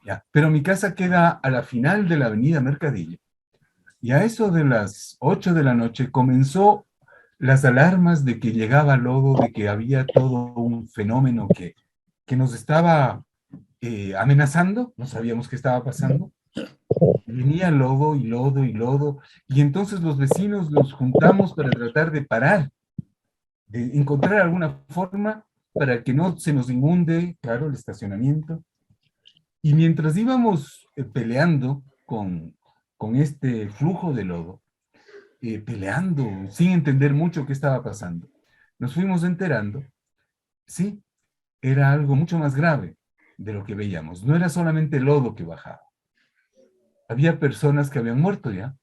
Ya. Pero mi casa queda a la final de la avenida Mercadillo. Y a eso de las 8 de la noche comenzó las alarmas de que llegaba lodo, de que había todo un fenómeno que nos estaba amenazando, no sabíamos qué estaba pasando. Venía lodo y lodo y lodo, y entonces los vecinos nos juntamos para tratar de parar, de encontrar alguna forma para que no se nos inunde, claro, el estacionamiento. Y mientras íbamos peleando con este flujo de lodo, peleando sin entender mucho qué estaba pasando, nos fuimos enterando, sí, era algo mucho más grave de lo que veíamos. No era solamente lodo que bajaba. Había personas que habían muerto ya.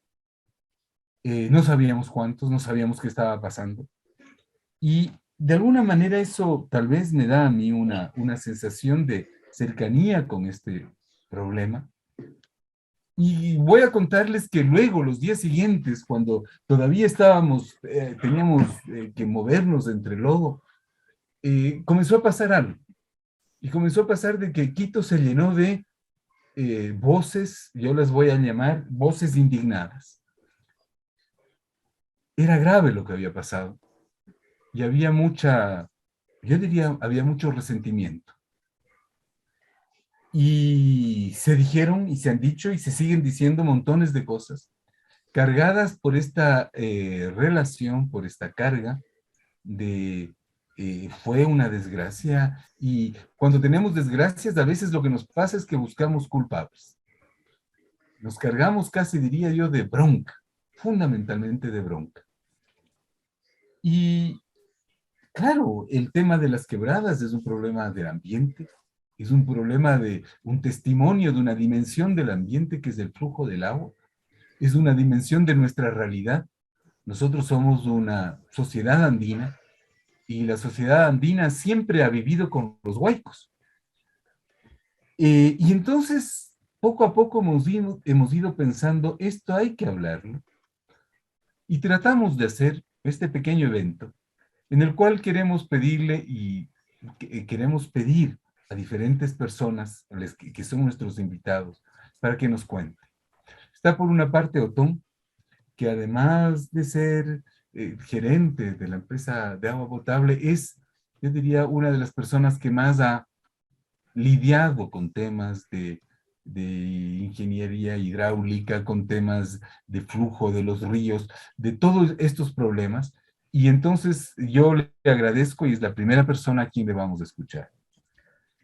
No sabíamos cuántos, no sabíamos qué estaba pasando. Y de alguna manera eso tal vez me da a mí una sensación de cercanía con este problema. Y voy a contarles que luego, los días siguientes, cuando todavía teníamos que movernos entre lodo, comenzó a pasar algo. Y comenzó a pasar de que Quito se llenó de voces, yo las voy a llamar voces indignadas. Era grave lo que había pasado. Y había yo diría, había mucho resentimiento. Y se dijeron y se han dicho y se siguen diciendo montones de cosas cargadas por esta relación, por esta carga de fue una desgracia y cuando tenemos desgracias a veces lo que nos pasa es que buscamos culpables. Nos cargamos casi diría yo de bronca, fundamentalmente de bronca. Y claro, el tema de las quebradas es un problema del ambiente, es un problema de un testimonio de una dimensión del ambiente que es el flujo del agua, es una dimensión de nuestra realidad. Nosotros somos una sociedad andina y la sociedad andina siempre ha vivido con los huaicos. Y entonces, poco a poco hemos ido pensando, esto hay que hablarlo, y tratamos de hacer este pequeño evento en el cual queremos pedirle y queremos pedir a diferentes personas que son nuestros invitados para que nos cuenten. Está por una parte Otón, que además de ser gerente de la empresa de agua potable, es, yo diría, una de las personas que más ha lidiado con temas de ingeniería hidráulica, con temas de flujo de los ríos, de todos estos problemas. Y entonces yo le agradezco y es la primera persona a quien le vamos a escuchar.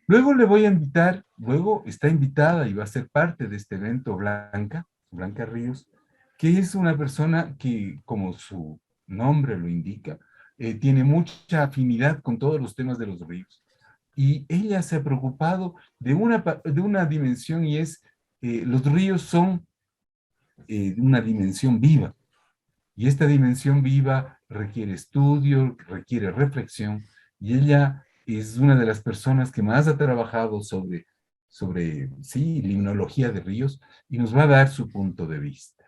Luego le voy a invitar, luego está invitada y va a ser parte de este evento Blanca Ríos, que es una persona que, como su nombre lo indica, tiene mucha afinidad con todos los temas de los ríos. Y ella se ha preocupado de una dimensión y es, los ríos son una dimensión viva. Y esta dimensión viva requiere estudio, requiere reflexión, y ella es una de las personas que más ha trabajado sobre sí, limnología de ríos, y nos va a dar su punto de vista.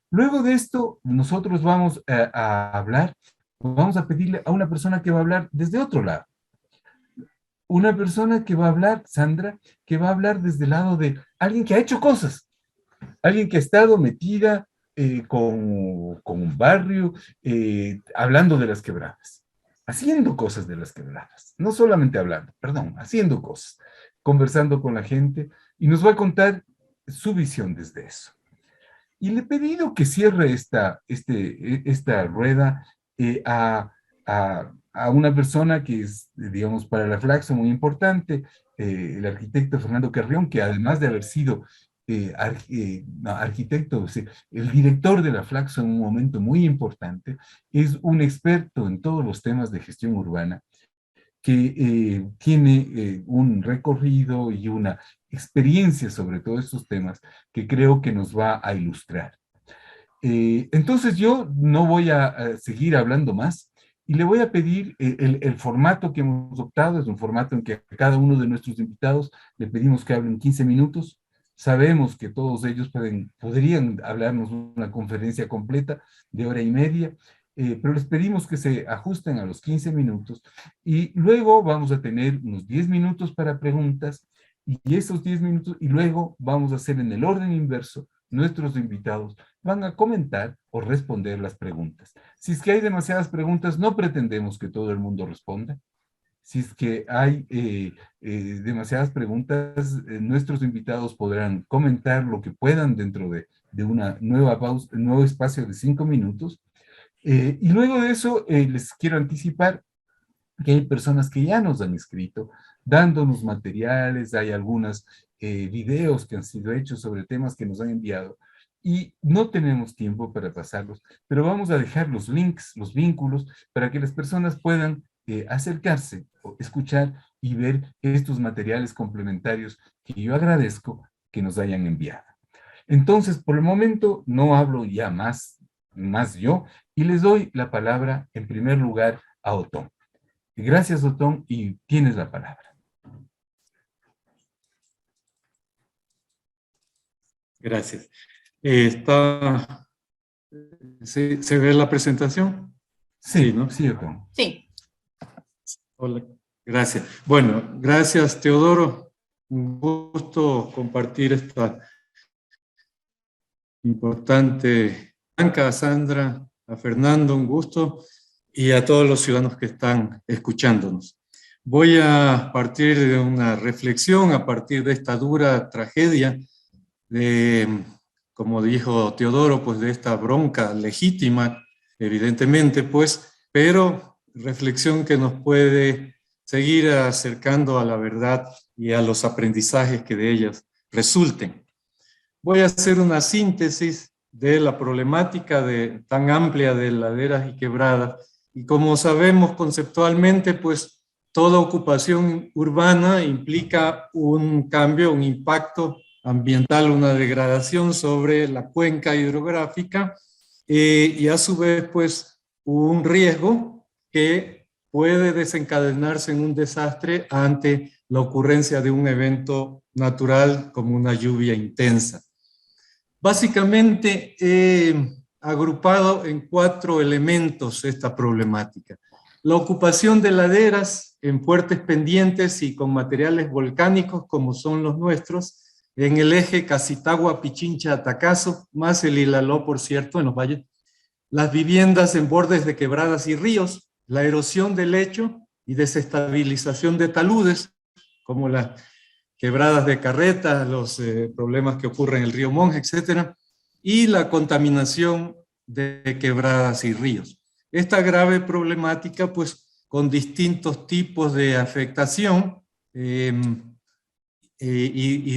Luego de esto, nosotros vamos a hablar, vamos a pedirle a una persona que va a hablar desde otro lado. Una persona que va a hablar, Sandra, que va a hablar desde el lado de alguien que ha hecho cosas, alguien que ha estado metida con un barrio, hablando de las quebradas, haciendo cosas de las quebradas, no solamente hablando, perdón, haciendo cosas, conversando con la gente, y nos va a contar su visión desde eso. Y le he pedido que cierre esta rueda a una persona que es, digamos, para la Flaxo muy importante, el arquitecto Fernando Carrión, que además de haber sido no, arquitecto, o sea, el director de la Flaxo en un momento muy importante, es un experto en todos los temas de gestión urbana que tiene un recorrido y una experiencia sobre todos estos temas que creo que nos va a ilustrar. Entonces yo no voy a seguir hablando más y le voy a pedir el formato que hemos optado, es un formato en que a cada uno de nuestros invitados le pedimos que hablen 15 minutos. Sabemos que todos ellos podrían hablarnos una conferencia completa de hora y media, pero les pedimos que se ajusten a los 15 minutos y luego vamos a tener unos 10 minutos para preguntas y esos 10 minutos, y luego vamos a hacer en el orden inverso, nuestros invitados van a comentar o responder las preguntas. Si es que hay demasiadas preguntas, no pretendemos que todo el mundo responda. Si es que hay demasiadas preguntas, nuestros invitados podrán comentar lo que puedan dentro de una nueva pausa, un nuevo espacio de 5 minutos. Y luego de eso, les quiero anticipar que hay personas que ya nos han escrito, dándonos materiales, hay algunos videos que han sido hechos sobre temas que nos han enviado, y no tenemos tiempo para pasarlos, pero vamos a dejar los links, los vínculos, para que las personas puedan acercarse, o escuchar y ver estos materiales complementarios que yo agradezco que nos hayan enviado. Entonces, por el momento, no hablo ya más yo, y les doy la palabra en primer lugar a Otón. Gracias, Otón, y tienes la palabra. Gracias. ¿Se ve la presentación? Sí, Sí, ¿no? sí, Otón. Sí. Hola, gracias. Bueno, gracias, Teodoro. Un gusto compartir esta importante banca, a Sandra, a Fernando, un gusto, y a todos los ciudadanos que están escuchándonos. Voy a partir de una reflexión, a partir de esta dura tragedia, como dijo Teodoro, pues de esta bronca legítima, evidentemente, pues, pero reflexión que nos puede seguir acercando a la verdad y a los aprendizajes que de ellas resulten. Voy a hacer una síntesis de la problemática tan amplia de laderas y quebradas. Y como sabemos conceptualmente, pues toda ocupación urbana implica un cambio, un impacto ambiental, una degradación sobre la cuenca hidrográfica y a su vez, pues, un riesgo que puede desencadenarse en un desastre ante la ocurrencia de un evento natural como una lluvia intensa. Básicamente he agrupado en 4 elementos esta problemática. La ocupación de laderas en fuertes pendientes y con materiales volcánicos como son los nuestros, en el eje Casitagua-Pichincha-Atacazo, más el Ilaló, por cierto, en los valles. Las viviendas en bordes de quebradas y ríos, la erosión del lecho y desestabilización de taludes, como las quebradas de carretas, los problemas que ocurren en el río Monje, etcétera, y la contaminación de quebradas y ríos. Esta grave problemática, pues, con distintos tipos de afectación y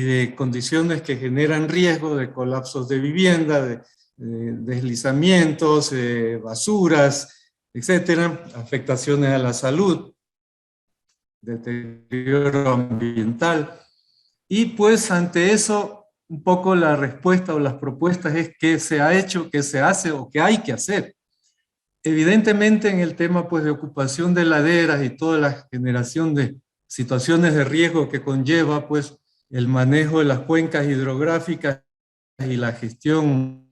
de condiciones que generan riesgo de colapsos de vivienda, de deslizamientos, basuras, etcétera, afectaciones a la salud, deterioro ambiental. Y pues ante eso, un poco la respuesta o las propuestas es qué se ha hecho, qué se hace o qué hay que hacer. Evidentemente en el tema pues de ocupación de laderas y toda la generación de situaciones de riesgo que conlleva pues el manejo de las cuencas hidrográficas y la gestión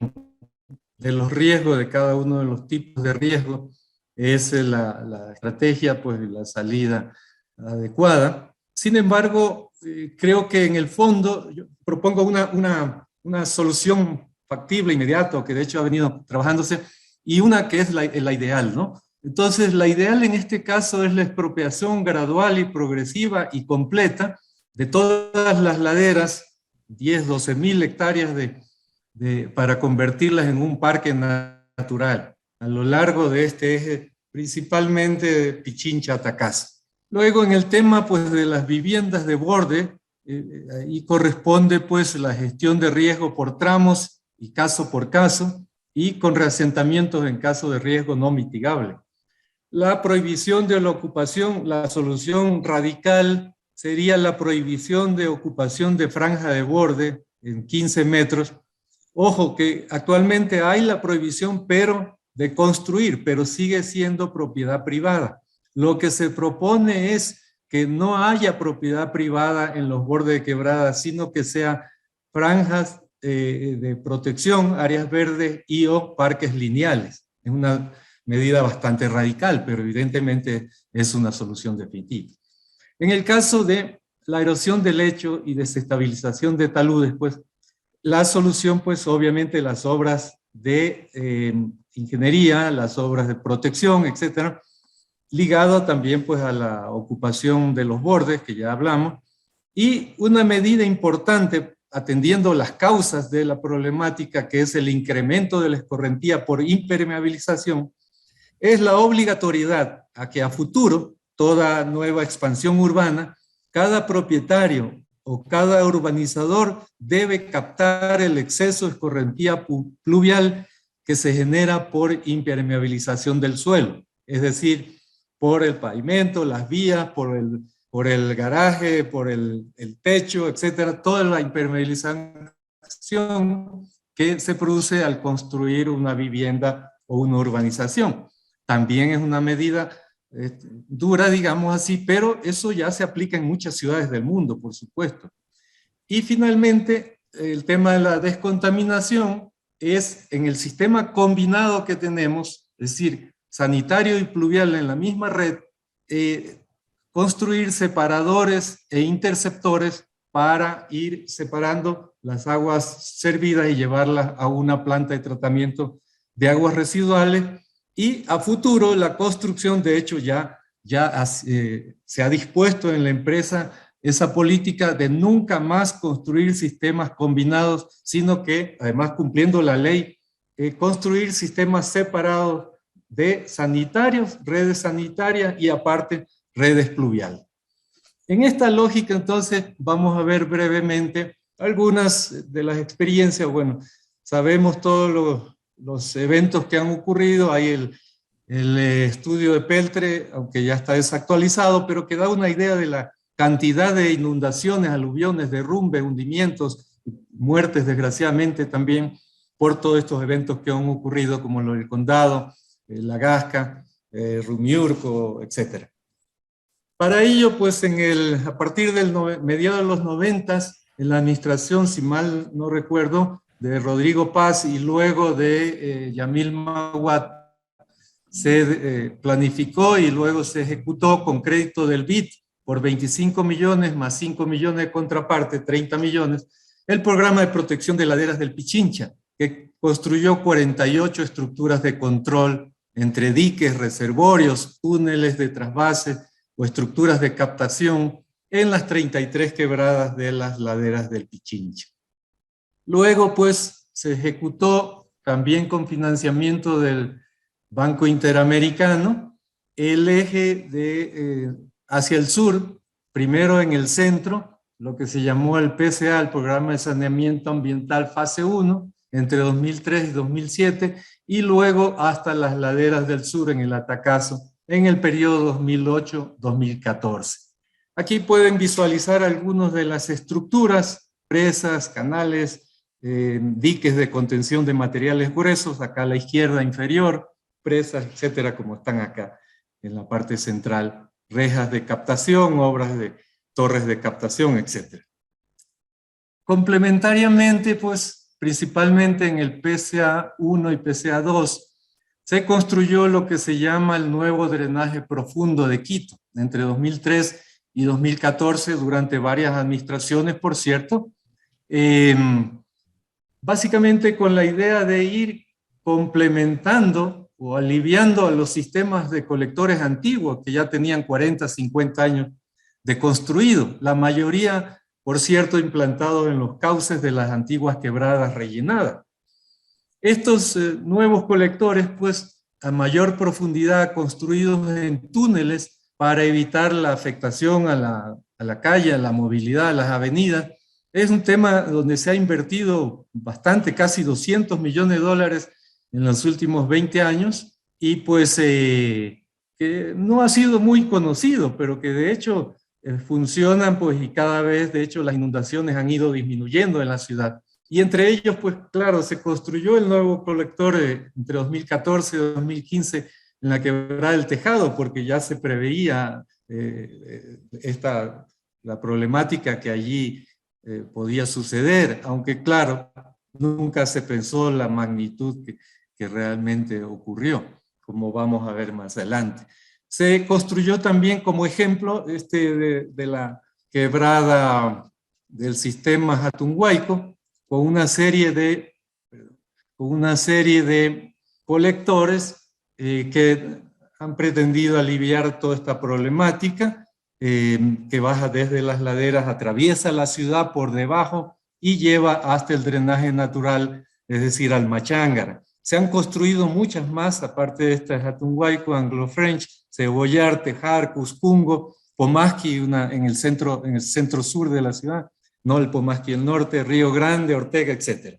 de los riesgos de cada uno de los tipos de riesgo es la estrategia, pues la salida adecuada. Sin embargo, creo que en el fondo yo propongo una solución factible, inmediata, que de hecho ha venido trabajándose, y una que es la ideal, ¿no? Entonces, la ideal en este caso es la expropiación gradual y progresiva y completa de todas las laderas, 10, 12 mil hectáreas para convertirlas en un parque natural a lo largo de este eje, principalmente de Pichincha-Atacazo. Luego, en el tema pues, de las viviendas de borde, ahí corresponde pues, la gestión de riesgo por tramos y caso por caso, y con reasentamientos en caso de riesgo no mitigable. La prohibición de la ocupación, la solución radical sería la prohibición de ocupación de franja de borde en 15 metros. Ojo que actualmente hay la prohibición de construir, pero sigue siendo propiedad privada. Lo que se propone es que no haya propiedad privada en los bordes de quebradas, sino que sea franjas de protección, áreas verdes y o parques lineales. Es una medida bastante radical, pero evidentemente es una solución definitiva. En el caso de la erosión del lecho y desestabilización de taludes, pues la solución, pues obviamente las obras de ingeniería, las obras de protección, etcétera, ligado también pues a la ocupación de los bordes, que ya hablamos, y una medida importante atendiendo las causas de la problemática, que es el incremento de la escorrentía por impermeabilización, es la obligatoriedad a que a futuro toda nueva expansión urbana, cada propietario o cada urbanizador debe captar el exceso de escorrentía pluvial que se genera por impermeabilización del suelo, es decir, por el pavimento, las vías, por el garaje, por el techo, etcétera, toda la impermeabilización que se produce al construir una vivienda o una urbanización. También es una medida dura, digamos así, pero eso ya se aplica en muchas ciudades del mundo, por supuesto. Y finalmente, el tema de la descontaminación es en el sistema combinado que tenemos, es decir, sanitario y pluvial en la misma red, construir separadores e interceptores para ir separando las aguas servidas y llevarlas a una planta de tratamiento de aguas residuales. Y a futuro la construcción, de hecho, ya se ha dispuesto en la empresa esa política de nunca más construir sistemas combinados, sino que, además cumpliendo la ley, construir sistemas separados de sanitarios, redes sanitarias y aparte redes pluviales. En esta lógica, entonces, vamos a ver brevemente algunas de las experiencias. Bueno, sabemos todos los eventos que han ocurrido, hay el estudio de Peltre, aunque ya está desactualizado, pero que da una idea de la cantidad de inundaciones, aluviones, derrumbes, hundimientos, muertes desgraciadamente también por todos estos eventos que han ocurrido, como lo del Condado, La Gasca, Rumiurco, etc. Para ello, pues a partir del mediados de los 90, en la administración, si mal no recuerdo, de Rodrigo Paz y luego de Yamil Maguad, se planificó y luego se ejecutó con crédito del BID por 25 millones más 5 millones de contraparte, 30 millones, el programa de protección de laderas del Pichincha, que construyó 48 estructuras de control entre diques, reservorios, túneles de trasvase o estructuras de captación en las 33 quebradas de las laderas del Pichincha. Luego, pues, se ejecutó también con financiamiento del Banco Interamericano el eje hacia el sur, primero en el centro, lo que se llamó el PSA, el Programa de Saneamiento Ambiental Fase 1, entre 2003 y 2007, y luego hasta las laderas del sur en el Atacazo, en el periodo 2008-2014. Aquí pueden visualizar algunas de las estructuras, presas, canales, diques de contención de materiales gruesos, acá a la izquierda inferior, presas, etcétera, como están acá en la parte central, rejas de captación, obras de torres de captación, etcétera. Complementariamente, pues, principalmente en el PSA 1 y PSA 2, se construyó lo que se llama el nuevo drenaje profundo de Quito, entre 2003 y 2014, durante varias administraciones, por cierto, básicamente con la idea de ir complementando o aliviando a los sistemas de colectores antiguos que ya tenían 40, 50 años de construido, la mayoría, por cierto, implantados en los cauces de las antiguas quebradas rellenadas. Estos nuevos colectores, pues, a mayor profundidad, construidos en túneles para evitar la afectación a la calle, a la movilidad, a las avenidas, es un tema donde se ha invertido bastante, casi 200 millones de dólares en los últimos 20 años, y pues que no ha sido muy conocido, pero que de hecho funcionan, pues, y cada vez, de hecho, las inundaciones han ido disminuyendo en la ciudad. Y entre ellos, pues claro, se construyó el nuevo colector entre 2014 y 2015 en la quebrada del Tejado, porque ya se preveía la problemática que allí podía suceder, aunque claro, nunca se pensó la magnitud que realmente ocurrió, como vamos a ver más adelante. Se construyó también como ejemplo de la quebrada del sistema Jatunhuayco con una serie de colectores que han pretendido aliviar toda esta problemática que baja desde las laderas, atraviesa la ciudad por debajo y lleva hasta el drenaje natural, es decir, al Machángara. Se han construido muchas más, aparte de esta Jatunhuayco, Anglo-French, Cebollar, Tejar, Cuscungo, Pomasqui en el centro sur de la ciudad, no el Pomasqui del norte, Río Grande, Ortega, etc.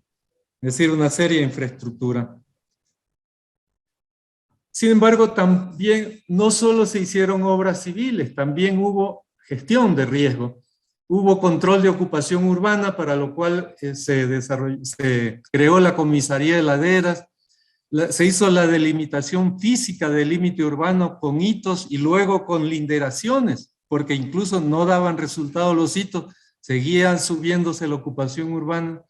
Es decir, una serie de infraestructura. Sin embargo, también no solo se hicieron obras civiles, también hubo gestión de riesgo. Hubo control de ocupación urbana, para lo cual se creó la comisaría de laderas, se hizo la delimitación física del límite urbano con hitos y luego con linderaciones, porque incluso no daban resultado los hitos, seguían subiéndose la ocupación urbana.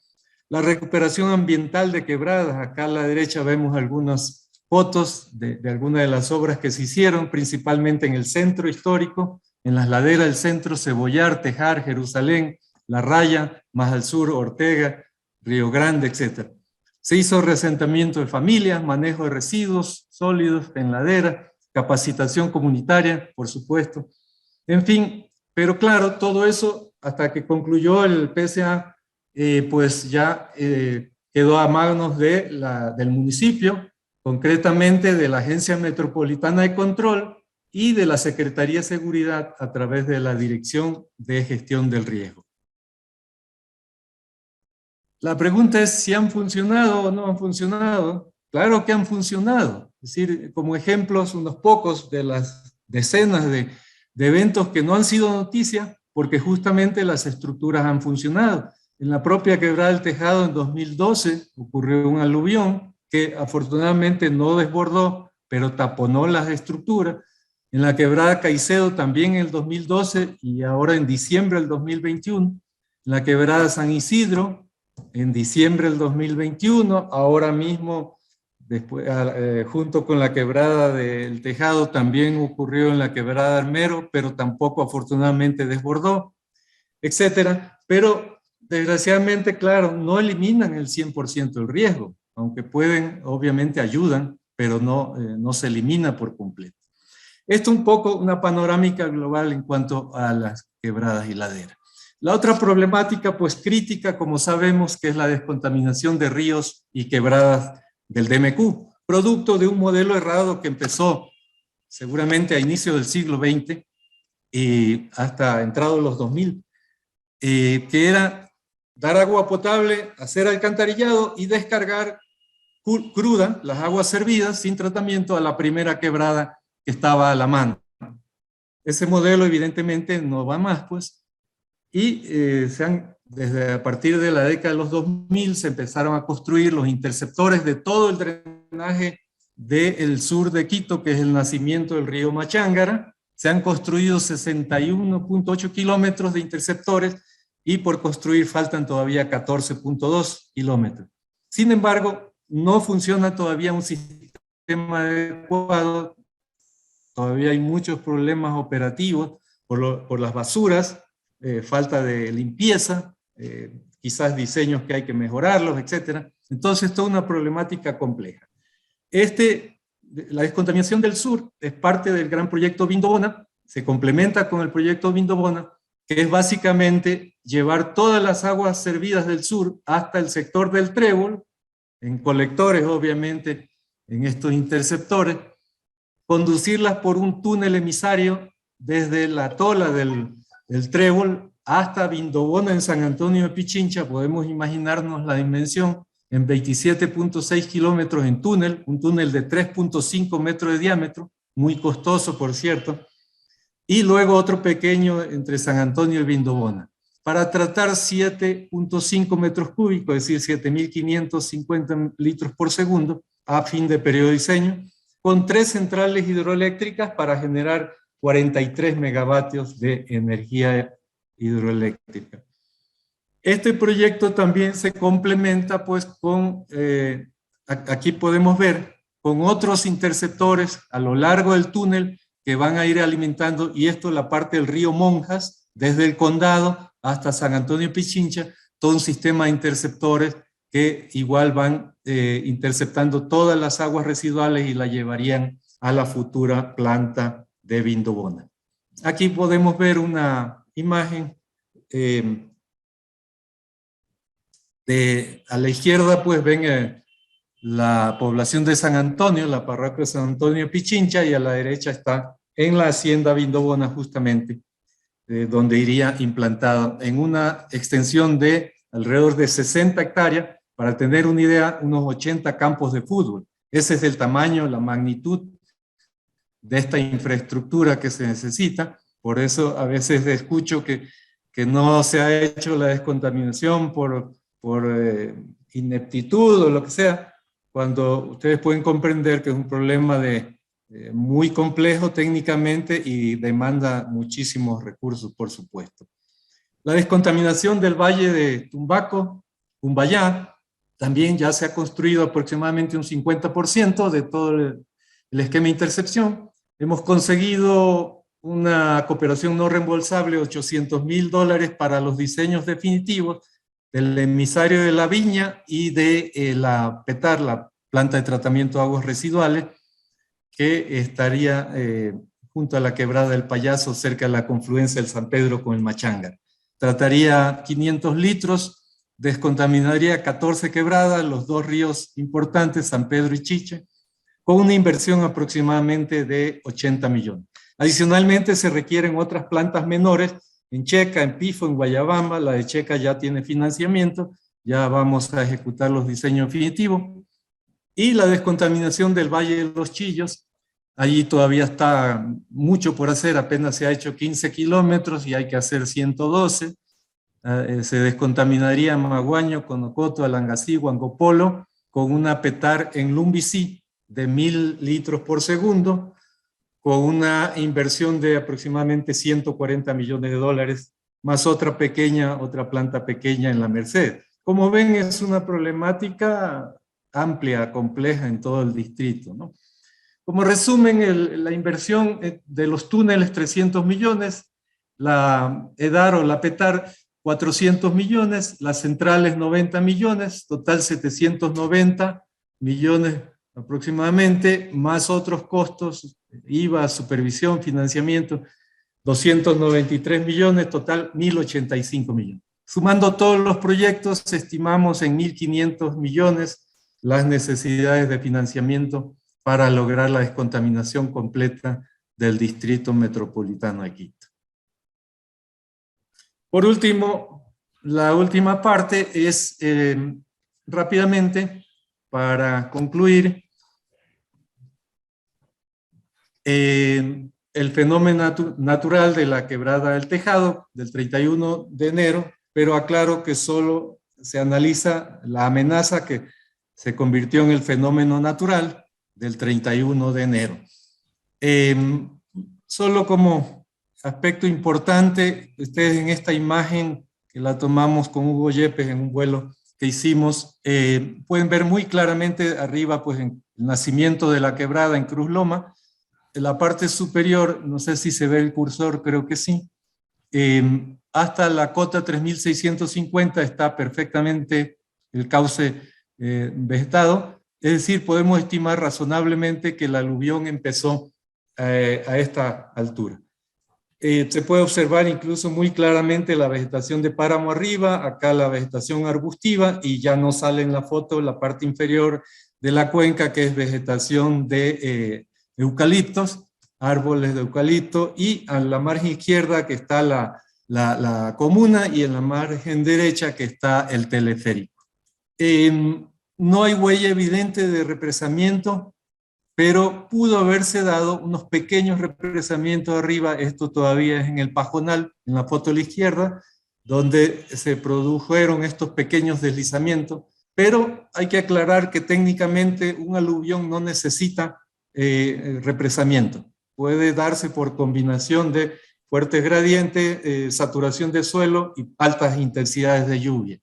La recuperación ambiental de quebradas, acá a la derecha vemos algunas fotos de algunas de las obras que se hicieron, principalmente en el centro histórico, en las laderas del centro, Cebollar, Tejar, Jerusalén, La Raya, más al sur, Ortega, Río Grande, etc. Se hizo reasentamiento de familias, manejo de residuos sólidos en ladera, capacitación comunitaria, por supuesto. En fin, pero claro, todo eso, hasta que concluyó el PSA, pues ya quedó a manos del municipio, concretamente de la Agencia Metropolitana de Control y de la Secretaría de Seguridad a través de la Dirección de Gestión del Riesgo. La pregunta es si han funcionado o no han funcionado. Claro que han funcionado. Es decir, como ejemplos, unos pocos de las decenas de eventos que no han sido noticia, porque justamente las estructuras han funcionado. En la propia Quebrada del Tejado en 2012 ocurrió un aluvión que afortunadamente no desbordó, pero taponó las estructuras. En la Quebrada Caicedo también en el 2012 y ahora en diciembre del 2021. En la Quebrada San Isidro en diciembre del 2021, ahora mismo, después, junto con la Quebrada del Tejado, también ocurrió en la Quebrada Armero, pero tampoco afortunadamente desbordó, etcétera. Pero desgraciadamente, claro, no eliminan el 100% del riesgo, aunque pueden, obviamente ayudan, pero no se elimina por completo. Esto un poco una panorámica global en cuanto a las quebradas y laderas. La otra problemática, pues crítica, como sabemos, que es la descontaminación de ríos y quebradas del DMQ, producto de un modelo errado que empezó seguramente a inicio del siglo XX y hasta entrados los 2000, que era dar agua potable, hacer alcantarillado y descargar cruda las aguas servidas sin tratamiento a la primera quebrada que estaba a la mano. Ese modelo evidentemente no va más, pues, y desde a partir de la década de los 2000 se empezaron a construir los interceptores de todo el drenaje del sur de Quito, que es el nacimiento del río Machángara. Se han construido 61.8 kilómetros de interceptores y por construir faltan todavía 14.2 kilómetros. Sin embargo, no funciona todavía un sistema adecuado, todavía hay muchos problemas operativos por las basuras, falta de limpieza, quizás diseños que hay que mejorarlos, etc. Entonces, toda una problemática compleja. La descontaminación del sur es parte del gran proyecto Vindobona, se complementa con el proyecto Vindobona, que es básicamente llevar todas las aguas servidas del sur hasta el sector del Trébol, en colectores, obviamente, en estos interceptores, conducirlas por un túnel emisario desde la tola del Trébol hasta Vindobona en San Antonio de Pichincha. Podemos imaginarnos la dimensión, en 27.6 kilómetros en túnel, un túnel de 3.5 metros de diámetro, muy costoso por cierto, y luego otro pequeño entre San Antonio y Vindobona, para tratar 7.5 metros cúbicos, es decir, 7.550 litros por segundo, a fin de periodo de diseño, con 3 centrales hidroeléctricas para generar 43 megavatios de energía hidroeléctrica. Este proyecto también se complementa pues con, aquí podemos ver, con otros interceptores a lo largo del túnel que van a ir alimentando, y esto es la parte del río Monjas, desde el condado hasta San Antonio Pichincha, todo un sistema de interceptores que igual van interceptando todas las aguas residuales y la llevarían a la futura planta de Vindobona. Aquí podemos ver una imagen a la izquierda, pues ven la población de San Antonio, la parroquia de San Antonio Pichincha, y a la derecha está en la hacienda Vindobona, justamente, donde iría implantada en una extensión de alrededor de 60 hectáreas, para tener una idea, unos 80 campos de fútbol. Ese es el tamaño, la magnitud de esta infraestructura que se necesita. Por eso a veces escucho que no se ha hecho la descontaminación por ineptitud o lo que sea, cuando ustedes pueden comprender que es un problema muy complejo técnicamente y demanda muchísimos recursos, por supuesto. La descontaminación del valle de Tumbaco, Cumbayá, también ya se ha construido aproximadamente un 50% de todo el esquema de intercepción. Hemos conseguido una cooperación no reembolsable, $800,000 para los diseños definitivos del emisario de la Viña y de la PETAR, la planta de tratamiento de aguas residuales, que estaría junto a la quebrada del Payaso, cerca de la confluencia del San Pedro con el Machangar. Trataría 500 litros, descontaminaría 14 quebradas, los dos ríos importantes, San Pedro y Chiche, con una inversión aproximadamente de 80 millones. Adicionalmente se requieren otras plantas menores en Checa, en Pifo, en Guayabamba. La de Checa ya tiene financiamiento, ya vamos a ejecutar los diseños definitivos. Y la descontaminación del Valle de los Chillos, allí todavía está mucho por hacer, apenas se ha hecho 15 kilómetros y hay que hacer 112. Se descontaminaría Maguaño, Conocoto, Alangasí, Huancopolo, con una PETAR en Lumbicí de 1000 litros por segundo, con una inversión de aproximadamente $140 millones, más otra planta pequeña en la Merced. Como ven, es una problemática amplia, compleja en todo el distrito, ¿no? Como resumen, la inversión de los túneles, 300 millones, la EDAR o la PETAR, 400 millones, las centrales, 90 millones, total 790 millones aproximadamente, más otros costos, IVA, supervisión, financiamiento, 293 millones, total 1.085 millones. Sumando todos los proyectos, estimamos en 1.500 millones las necesidades de financiamiento para lograr la descontaminación completa del distrito metropolitano de Quito. Por último, la última parte es rápidamente, para concluir, el fenómeno natural de la quebrada del Tejado del 31 de enero, pero aclaro que solo se analiza la amenaza que se convirtió en el fenómeno natural del 31 de enero. Solo como aspecto importante, ustedes en esta imagen que la tomamos con Hugo Yepes en un vuelo que hicimos, pueden ver muy claramente arriba pues en el nacimiento de la quebrada en Cruz Loma. En la parte superior, no sé si se ve el cursor, creo que sí, hasta la cota 3650 está perfectamente el cauce vegetado, es decir, podemos estimar razonablemente que la aluvión empezó a esta altura. Se puede observar incluso muy claramente la vegetación de páramo arriba, acá la vegetación arbustiva, y ya no sale en la foto la parte inferior de la cuenca, que es vegetación de eucaliptos, árboles de eucalipto, y a la margen izquierda que está la comuna, y en la margen derecha que está el teleférico. No hay huella evidente de represamiento, pero pudo haberse dado unos pequeños represamientos arriba. Esto todavía es en el Pajonal, en la foto a la izquierda, donde se produjeron estos pequeños deslizamientos, pero hay que aclarar que técnicamente un aluvión no necesita represamiento. Puede darse por combinación de fuertes gradientes, saturación de suelo y altas intensidades de lluvia.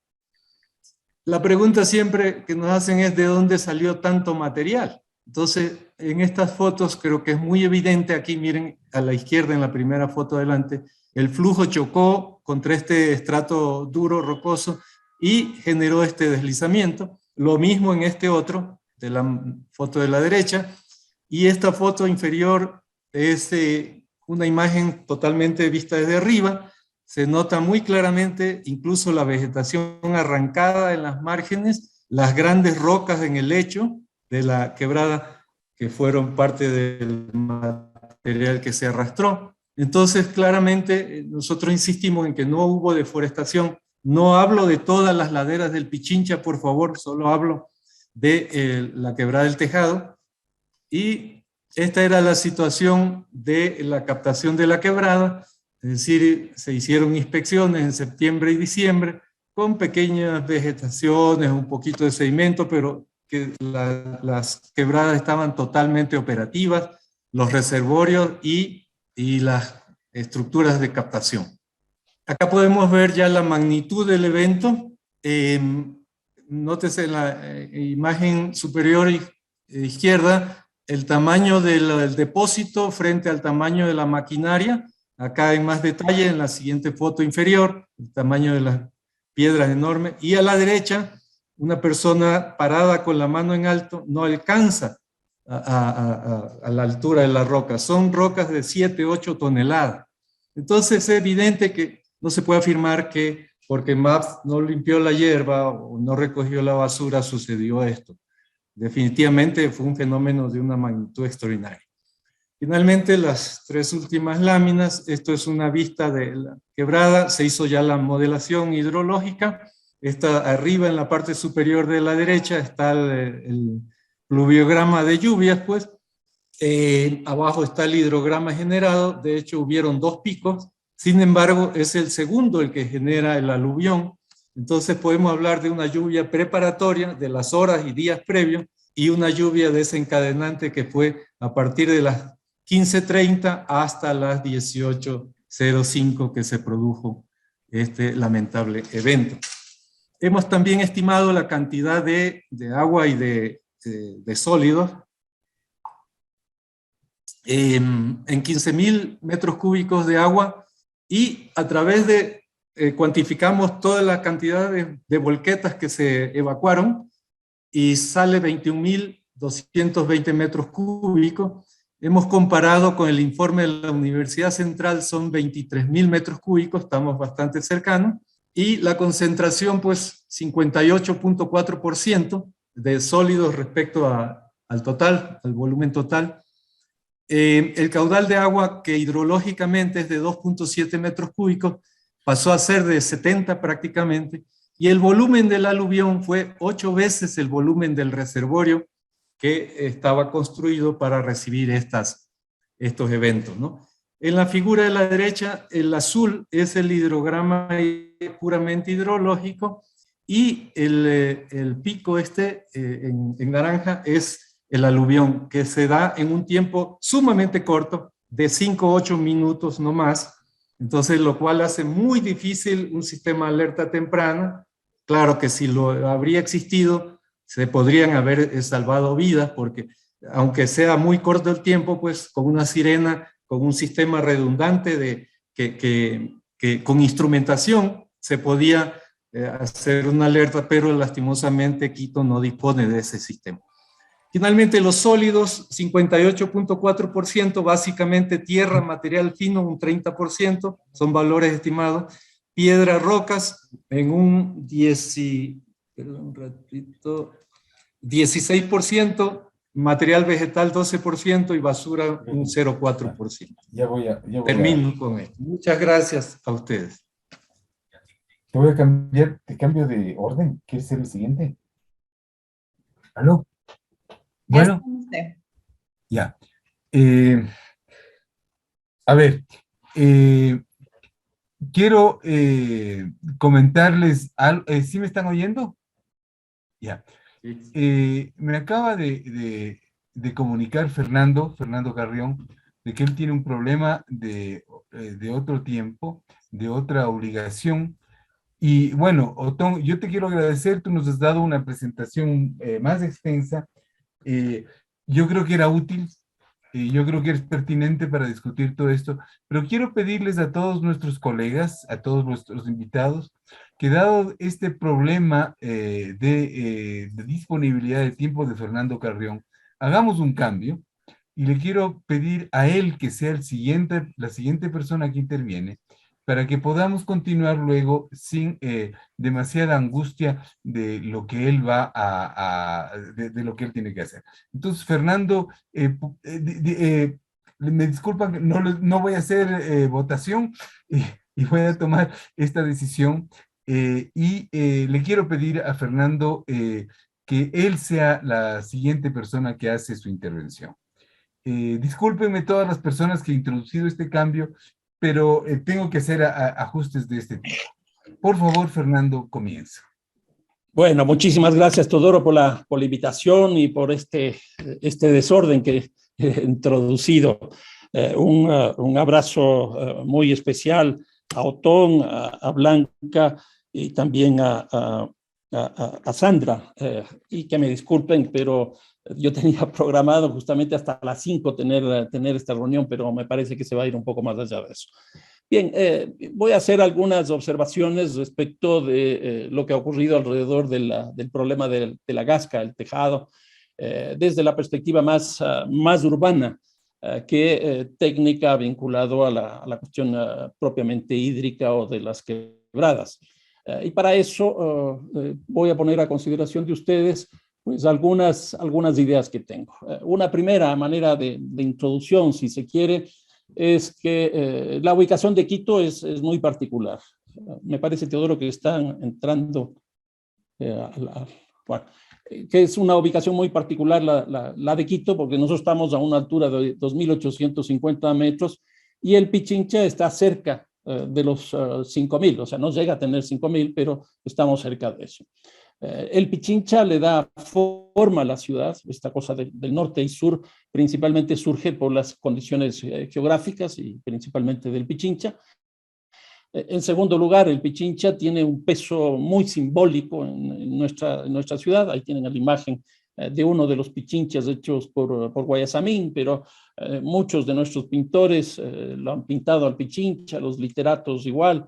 La pregunta siempre que nos hacen es: ¿de dónde salió tanto material? Entonces, en estas fotos creo que es muy evidente, aquí miren a la izquierda en la primera foto adelante, el flujo chocó contra este estrato duro, rocoso, y generó este deslizamiento. Lo mismo en este otro, de la foto de la derecha, y esta foto inferior es una imagen totalmente vista desde arriba. Se nota muy claramente incluso la vegetación arrancada en las márgenes, las grandes rocas en el lecho de la quebrada que fueron parte del material que se arrastró. Entonces, claramente, nosotros insistimos en que no hubo deforestación. No hablo de todas las laderas del Pichincha, por favor, solo hablo de la quebrada del Tejado. Y esta era la situación de la captación de la quebrada, es decir, se hicieron inspecciones en septiembre y diciembre con pequeñas vegetaciones, un poquito de sedimento, pero que las quebradas estaban totalmente operativas, los reservorios y las estructuras de captación. Acá podemos ver ya la magnitud del evento. Nótese en la imagen superior izquierda el tamaño del depósito frente al tamaño de la maquinaria. Acá en más detalle en la siguiente foto inferior, el tamaño de las piedras enormes. Y a la derecha, una persona parada con la mano en alto no alcanza a la altura de la roca. Son rocas de 7, 8 toneladas. Entonces es evidente que no se puede afirmar que porque MAPS no limpió la hierba o no recogió la basura sucedió esto. Definitivamente fue un fenómeno de una magnitud extraordinaria. Finalmente, las tres últimas láminas, esto es una vista de la quebrada, se hizo ya la modelación hidrológica. Está arriba en la parte superior de la derecha está el pluviograma de lluvias, pues. Abajo está el hidrograma generado, de hecho hubieron dos picos, sin embargo es el segundo el que genera el aluvión, entonces podemos hablar de una lluvia preparatoria de las horas y días previos y una lluvia desencadenante que fue a partir de las 15:30 hasta las 18:05 que se produjo este lamentable evento. Hemos también estimado la cantidad de agua y de sólidos en 15.000 metros cúbicos de agua y a través de cuantificamos toda la cantidad de volquetas que se evacuaron y sale 21.220 metros cúbicos. Hemos comparado con el informe de la Universidad Central, son 23.000 metros cúbicos, estamos bastante cercanos, y la concentración pues 58.4% de sólidos respecto al total, al volumen total. El caudal de agua que hidrológicamente es de 2.7 metros cúbicos pasó a ser de 70 prácticamente, y el volumen del aluvión fue 8 veces el volumen del reservorio que estaba construido para recibir estos eventos, ¿no? En la figura de la derecha, el azul es el hidrograma puramente hidrológico y el pico en naranja es el aluvión, que se da en un tiempo sumamente corto, de 5 o 8 minutos no más, entonces lo cual hace muy difícil un sistema de alerta temprana. Claro que si lo habría existido, se podrían haber salvado vidas, porque aunque sea muy corto el tiempo, pues con una sirena, con un sistema redundante que con instrumentación se podía hacer una alerta, pero lastimosamente Quito no dispone de ese sistema. Finalmente, los sólidos, 58.4%, básicamente tierra, material fino, un 30%, son valores estimados. Piedras, rocas, en un 16%, material vegetal 12% y basura un 0.4%. Termino con esto. Muchas gracias a ustedes. Te voy a cambiar, te cambio de orden. ¿Quieres ser el siguiente? ¿Aló? Bueno, ya. A ver, quiero comentarles algo. ¿Sí me están oyendo? Ya. Me acaba de comunicar Fernando Carrión, de que él tiene un problema de otro tiempo, de otra obligación. Y bueno, Otón, yo te quiero agradecer, tú nos has dado una presentación más extensa. yo creo que era útil, yo creo que es pertinente para discutir todo esto, pero quiero pedirles a todos nuestros colegas, a todos nuestros invitados, que dado este problema de disponibilidad de tiempo de Fernando Carrión, hagamos un cambio y le quiero pedir a él que sea la siguiente persona que interviene para que podamos continuar luego sin demasiada angustia de lo que él va de lo que él tiene que hacer. Entonces, Fernando, me disculpan, no voy a hacer votación y voy a tomar esta decisión. Le quiero pedir a Fernando que él sea la siguiente persona que hace su intervención. Discúlpenme todas las personas que he introducido este cambio, pero tengo que hacer ajustes de este tipo. Por favor, Fernando, comienza. Bueno, muchísimas gracias, Teodoro, por la invitación y por este desorden que he introducido. Un abrazo muy especial a Otón, a Blanca y también a Sandra. Y que me disculpen, pero yo tenía programado justamente hasta las 5 tener esta reunión, pero me parece que se va a ir un poco más allá de eso. Bien, voy a hacer algunas observaciones respecto de lo que ha ocurrido alrededor del problema de la gasca, el tejado, desde la perspectiva más urbana que técnica vinculado a la cuestión propiamente hídrica o de las quebradas. Y para eso voy a poner a consideración de ustedes pues algunas ideas que tengo. Una primera manera de introducción, si se quiere, es que la ubicación de Quito es muy particular. Me parece, Teodoro, que están entrando, bueno, que es una ubicación muy particular la de Quito, porque nosotros estamos a una altura de 2.850 metros y el Pichincha está cerca de los 5.000, o sea, no llega a tener 5.000, pero estamos cerca de eso. El Pichincha le da forma a la ciudad, esta cosa del norte y sur principalmente surge por las condiciones geográficas y principalmente del Pichincha. En segundo lugar, el Pichincha tiene un peso muy simbólico en nuestra ciudad. Ahí tienen la imagen de uno de los pichinchas hechos por Guayasamín, pero muchos de nuestros pintores lo han pintado al Pichincha, los literatos igual.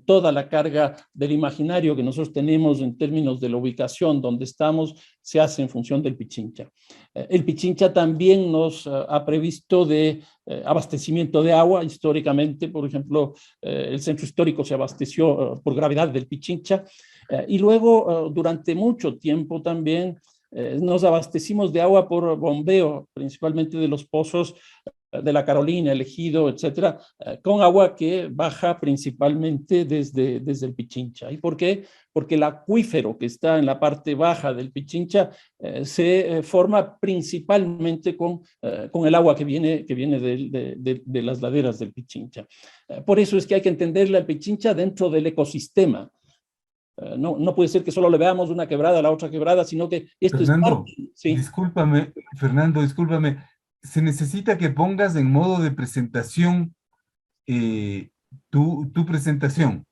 Toda la carga del imaginario que nosotros tenemos en términos de la ubicación donde estamos se hace en función del Pichincha. El Pichincha también nos ha previsto de abastecimiento de agua. Históricamente, por ejemplo, el centro histórico se abasteció por gravedad del Pichincha y luego durante mucho tiempo también nos abastecimos de agua por bombeo, principalmente de los pozos de la Carolina, el Ejido, etcétera, con agua que baja principalmente desde el Pichincha. ¿Y por qué? Porque el acuífero que está en la parte baja del Pichincha se forma principalmente con el agua que viene de las laderas del Pichincha. Por eso es que hay que entenderle al Pichincha dentro del ecosistema. No puede ser que solo le veamos una quebrada a la otra quebrada, sino que esto Fernando, es parte. ¿Sí? discúlpame, Fernando, discúlpame. Se necesita que pongas en modo de presentación tu presentación.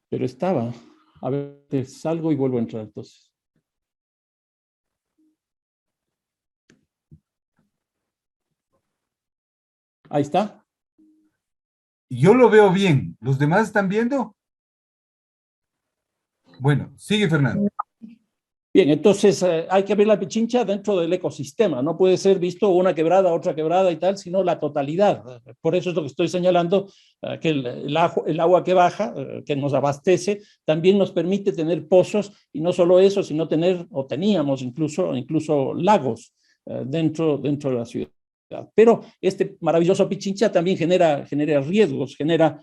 Pero estaba. A ver, salgo y vuelvo a entrar entonces. Ahí está. Yo lo veo bien. ¿Los demás están viendo? Bueno, sigue, Fernando. Bien, entonces hay que ver la Pichincha dentro del ecosistema. No puede ser visto una quebrada, otra quebrada y tal, sino la totalidad. Por eso es lo que estoy señalando, que el agua que baja, que nos abastece, también nos permite tener pozos, y no solo eso, sino teníamos incluso lagos dentro de la ciudad. Pero este maravilloso Pichincha también genera riesgos, genera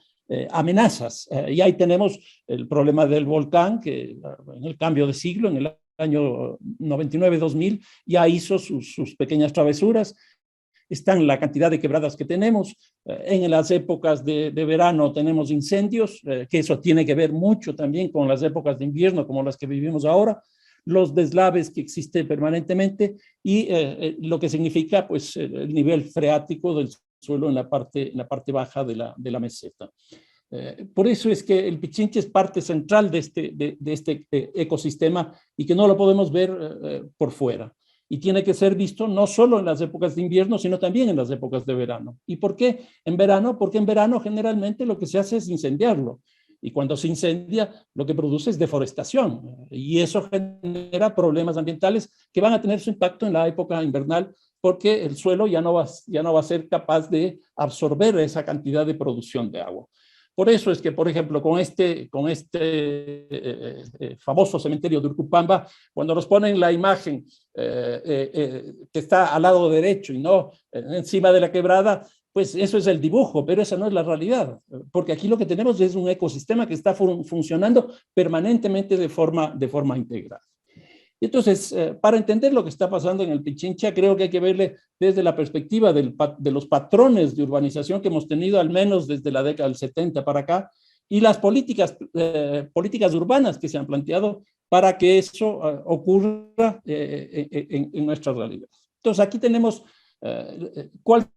amenazas. Y ahí tenemos el problema del volcán, que en el cambio de siglo, en el año 99-2000, ya hizo sus pequeñas travesuras. Están la cantidad de quebradas que tenemos. En las épocas de verano tenemos incendios, que eso tiene que ver mucho también con las épocas de invierno, como las que vivimos ahora, los deslaves que existen permanentemente y lo que significa pues, el nivel freático del suelo en la parte baja de la meseta. Por eso es que el Pichincha es parte central de este ecosistema y que no lo podemos ver por fuera. Y tiene que ser visto no solo en las épocas de invierno, sino también en las épocas de verano. ¿Y por qué en verano? Porque en verano generalmente lo que se hace es incendiarlo. Y cuando se incendia, lo que produce es deforestación. Y eso genera problemas ambientales que van a tener su impacto en la época invernal, porque el suelo ya no va a ser capaz de absorber esa cantidad de producción de agua. Por eso es que, por ejemplo, con este famoso cementerio de Urcupamba, cuando nos ponen la imagen que está al lado derecho y no encima de la quebrada, pues eso es el dibujo, pero esa no es la realidad, porque aquí lo que tenemos es un ecosistema que está funcionando permanentemente de forma integral. Entonces, para entender lo que está pasando en el Pichincha, creo que hay que verle desde la perspectiva de los patrones de urbanización que hemos tenido al menos desde la década del 70 para acá, y las políticas urbanas que se han planteado para que eso ocurra en nuestra realidad. Entonces, aquí tenemos cuál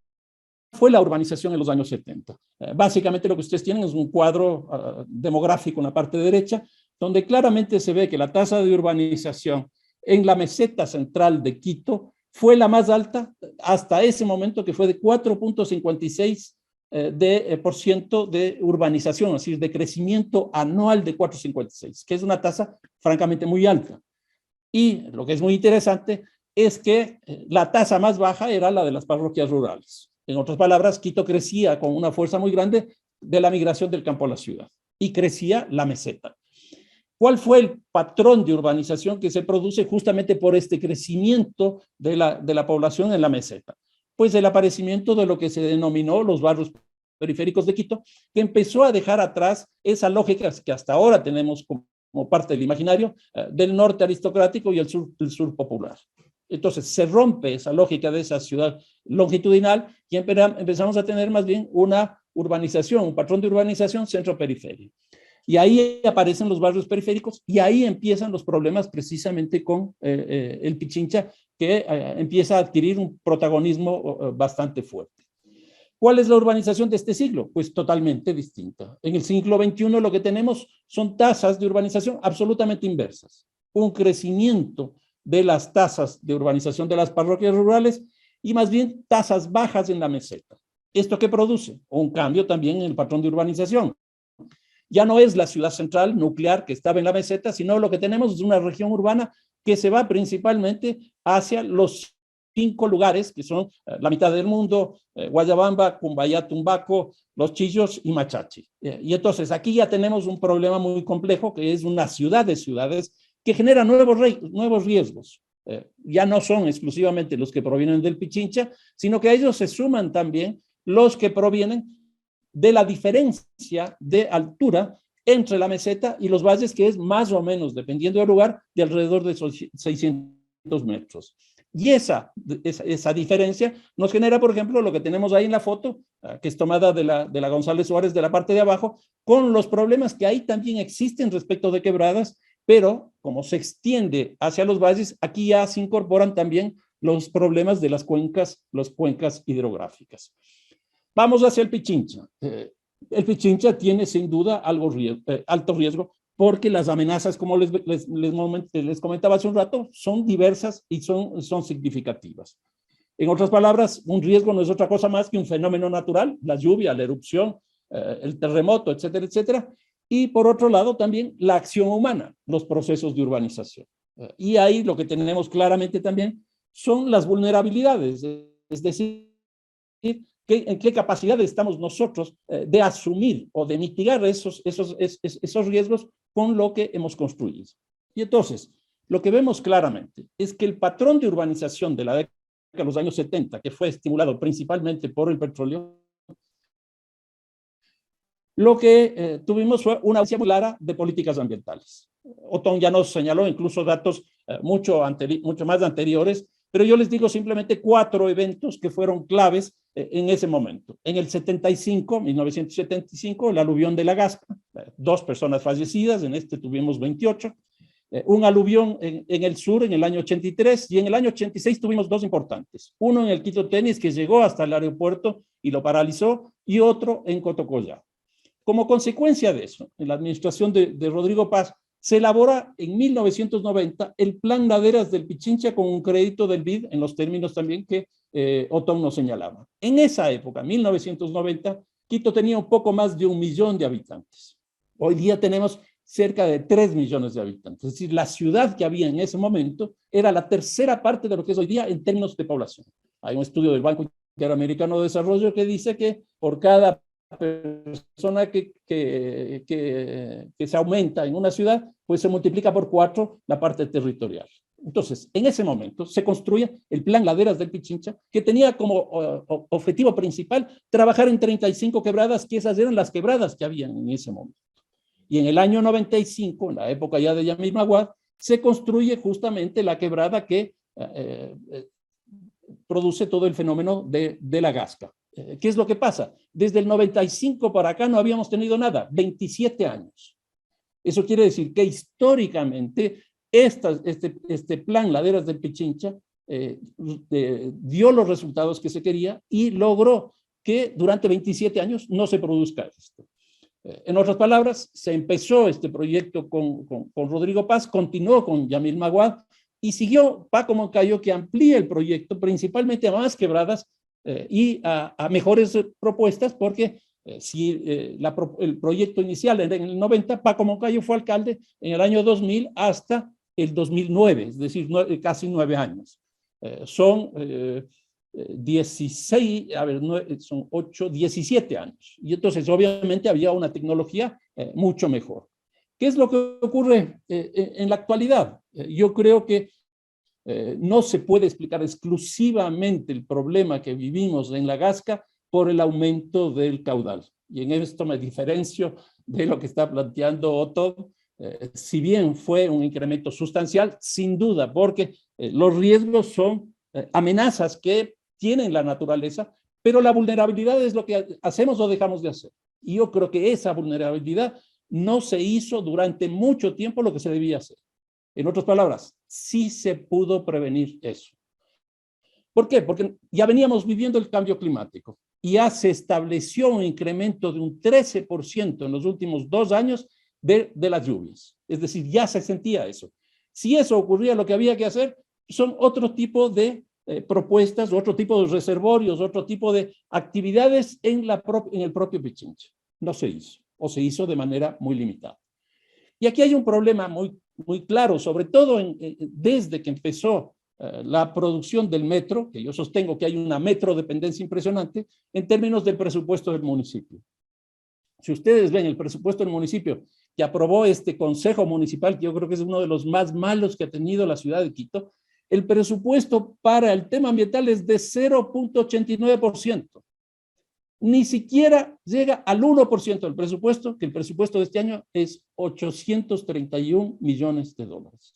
fue la urbanización en los años 70. Básicamente lo que ustedes tienen es un cuadro demográfico en la parte derecha, donde claramente se ve que la tasa de urbanización en la meseta central de Quito fue la más alta hasta ese momento, que fue de 4.56% de urbanización, es decir, de crecimiento anual de 4.56, que es una tasa francamente muy alta. Y lo que es muy interesante es que la tasa más baja era la de las parroquias rurales. En otras palabras, Quito crecía con una fuerza muy grande de la migración del campo a la ciudad y crecía la meseta. ¿Cuál fue el patrón de urbanización que se produce justamente por este crecimiento de la población en la meseta? Pues el aparecimiento de lo que se denominó los barrios periféricos de Quito, que empezó a dejar atrás esa lógica que hasta ahora tenemos como parte del imaginario del norte aristocrático y el sur popular. Entonces se rompe esa lógica de esa ciudad longitudinal y empezamos a tener más bien una urbanización, un patrón de urbanización centro-periferia. Y ahí aparecen los barrios periféricos y ahí empiezan los problemas precisamente con el Pichincha, que empieza a adquirir un protagonismo bastante fuerte. ¿Cuál es la urbanización de este siglo? Pues totalmente distinta. En el siglo XXI lo que tenemos son tasas de urbanización absolutamente inversas. Un crecimiento de las tasas de urbanización de las parroquias rurales y más bien tasas bajas en la meseta. ¿Esto qué produce? Un cambio también en el patrón de urbanización. Ya no es la ciudad central nuclear que estaba en la meseta, sino lo que tenemos es una región urbana que se va principalmente hacia los 5 lugares, que son la mitad del mundo, Guayabamba, Cumbayá, Tumbaco, Los Chillos y Machachi. Y entonces aquí ya tenemos un problema muy complejo, que es una ciudad de ciudades que genera nuevos riesgos. Ya no son exclusivamente los que provienen del Pichincha, sino que a ellos se suman también los que provienen de la diferencia de altura entre la meseta y los valles, que es más o menos, dependiendo del lugar, de alrededor de 600 metros. Y esa diferencia nos genera, por ejemplo, lo que tenemos ahí en la foto, que es tomada de la González Suárez de la parte de abajo, con los problemas que ahí también existen respecto de quebradas, pero como se extiende hacia los valles, aquí ya se incorporan también los problemas de las cuencas hidrográficas. Vamos hacia el Pichincha. El Pichincha tiene sin duda alto riesgo porque las amenazas, como les comentaba hace un rato, son diversas y son significativas. En otras palabras, un riesgo no es otra cosa más que un fenómeno natural, la lluvia, la erupción, el terremoto, etcétera, etcétera. Y por otro lado también la acción humana, los procesos de urbanización. Y ahí lo que tenemos claramente también son las vulnerabilidades, es decir, en qué capacidad estamos nosotros de asumir o de mitigar esos riesgos con lo que hemos construido. Y entonces, lo que vemos claramente es que el patrón de urbanización de la década de los años 70, que fue estimulado principalmente por el petróleo, lo que tuvimos fue una ausencia muy clara de políticas ambientales. Otón ya nos señaló incluso datos mucho más anteriores, pero yo les digo simplemente 4 eventos que fueron claves en ese momento. En el 1975, el aluvión de la Gasca, 2 personas fallecidas, en este tuvimos 28. Un aluvión en el sur en el año 83 y en el año 86 tuvimos 2 importantes. Uno en el Quito Tenis, que llegó hasta el aeropuerto y lo paralizó, y otro en Cotocollá. Como consecuencia de eso, en la administración de Rodrigo Paz, se elabora en 1990 el Plan Laderas del Pichincha con un crédito del BID en los términos también que Otón nos señalaba. En esa época, 1990, Quito tenía un poco más de 1 millón de habitantes. Hoy día tenemos cerca de 3 millones de habitantes. Es decir, la ciudad que había en ese momento era la tercera parte de lo que es hoy día en términos de población. Hay un estudio del Banco Interamericano de Desarrollo que dice que por cada persona que se aumenta en una ciudad, pues se multiplica por 4 la parte territorial. Entonces, en ese momento se construye el Plan Laderas del Pichincha, que tenía como objetivo principal trabajar en 35 quebradas, que esas eran las quebradas que habían en ese momento. Y en el año 95, en la época ya de Yamil Maguad, se construye justamente la quebrada que produce todo el fenómeno de la Gasca. ¿Qué es lo que pasa? Desde el 95 para acá no habíamos tenido nada, 27 años. Eso quiere decir que históricamente este plan Laderas del Pichincha dio los resultados que se quería y logró que durante 27 años no se produzca esto. En otras palabras, se empezó este proyecto con Rodrigo Paz, continuó con Yamil Maguad y siguió Paco Moncayo, que amplía el proyecto principalmente a más quebradas y a mejores propuestas, porque si el proyecto inicial era en el 90, Paco Moncayo fue alcalde en el año 2000 hasta el 2009, es decir, casi 9 años. Son 16, a ver, son 8, 17 años. Y entonces, obviamente, había una tecnología mucho mejor. ¿Qué es lo que ocurre en la actualidad? Yo creo que no se puede explicar exclusivamente el problema que vivimos en la Gasca por el aumento del caudal. Y en esto me diferencio de lo que está planteando Otón, si bien fue un incremento sustancial, sin duda, porque los riesgos son amenazas que tienen la naturaleza, pero la vulnerabilidad es lo que hacemos o dejamos de hacer. Y yo creo que esa vulnerabilidad no se hizo durante mucho tiempo lo que se debía hacer. En otras palabras, sí se pudo prevenir eso. ¿Por qué? Porque ya veníamos viviendo el cambio climático y ya se estableció un incremento de un 13% en los últimos 2 años de las lluvias. Es decir, ya se sentía eso. Si eso ocurría, lo que había que hacer son otro tipo de propuestas, otro tipo de reservorios, otro tipo de actividades en el propio Pichincha. No se hizo, o se hizo de manera muy limitada. Y aquí hay un problema muy claro, sobre todo desde que empezó la producción del metro, que yo sostengo que hay una metrodependencia impresionante en términos del presupuesto del municipio. Si ustedes ven el presupuesto del municipio que aprobó este consejo municipal, que yo creo que es uno de los más malos que ha tenido la ciudad de Quito, el presupuesto para el tema ambiental es de 0.89%. Ni siquiera llega al 1% del presupuesto, que el presupuesto de este año es 831 millones de dólares.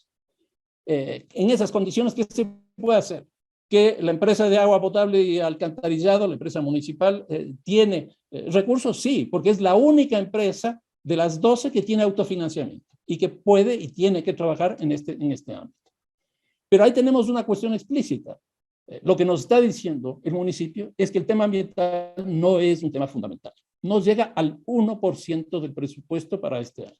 En esas condiciones, ¿qué se puede hacer? Que la empresa de agua potable y alcantarillado, la empresa municipal, tiene recursos, sí, porque es la única empresa de las 12 que tiene autofinanciamiento y que puede y tiene que trabajar en este ámbito. Pero ahí tenemos una cuestión explícita. Lo que nos está diciendo el municipio es que el tema ambiental no es un tema fundamental. No llega al 1% del presupuesto para este año.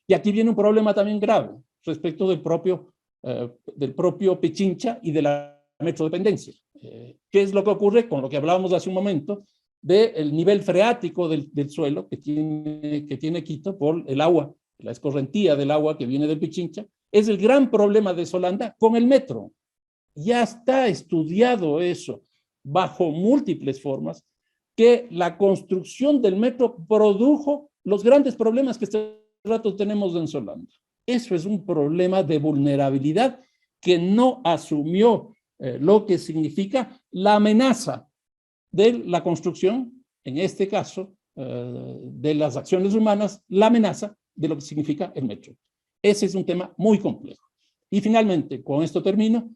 Y aquí viene un problema también grave respecto del propio Pichincha y de la metrodependencia. ¿Qué es lo que ocurre con lo que hablábamos hace un momento del nivel freático del suelo que tiene Quito por el agua, la escorrentía del agua que viene del Pichincha? Es el gran problema de Solanda con el metro. Ya está estudiado eso bajo múltiples formas, que la construcción del metro produjo los grandes problemas que este rato tenemos en Solanda. Eso es un problema de vulnerabilidad que no asumió lo que significa la amenaza de la construcción, en este caso, de las acciones humanas, la amenaza de lo que significa el metro. Ese es un tema muy complejo. Y finalmente, con esto termino,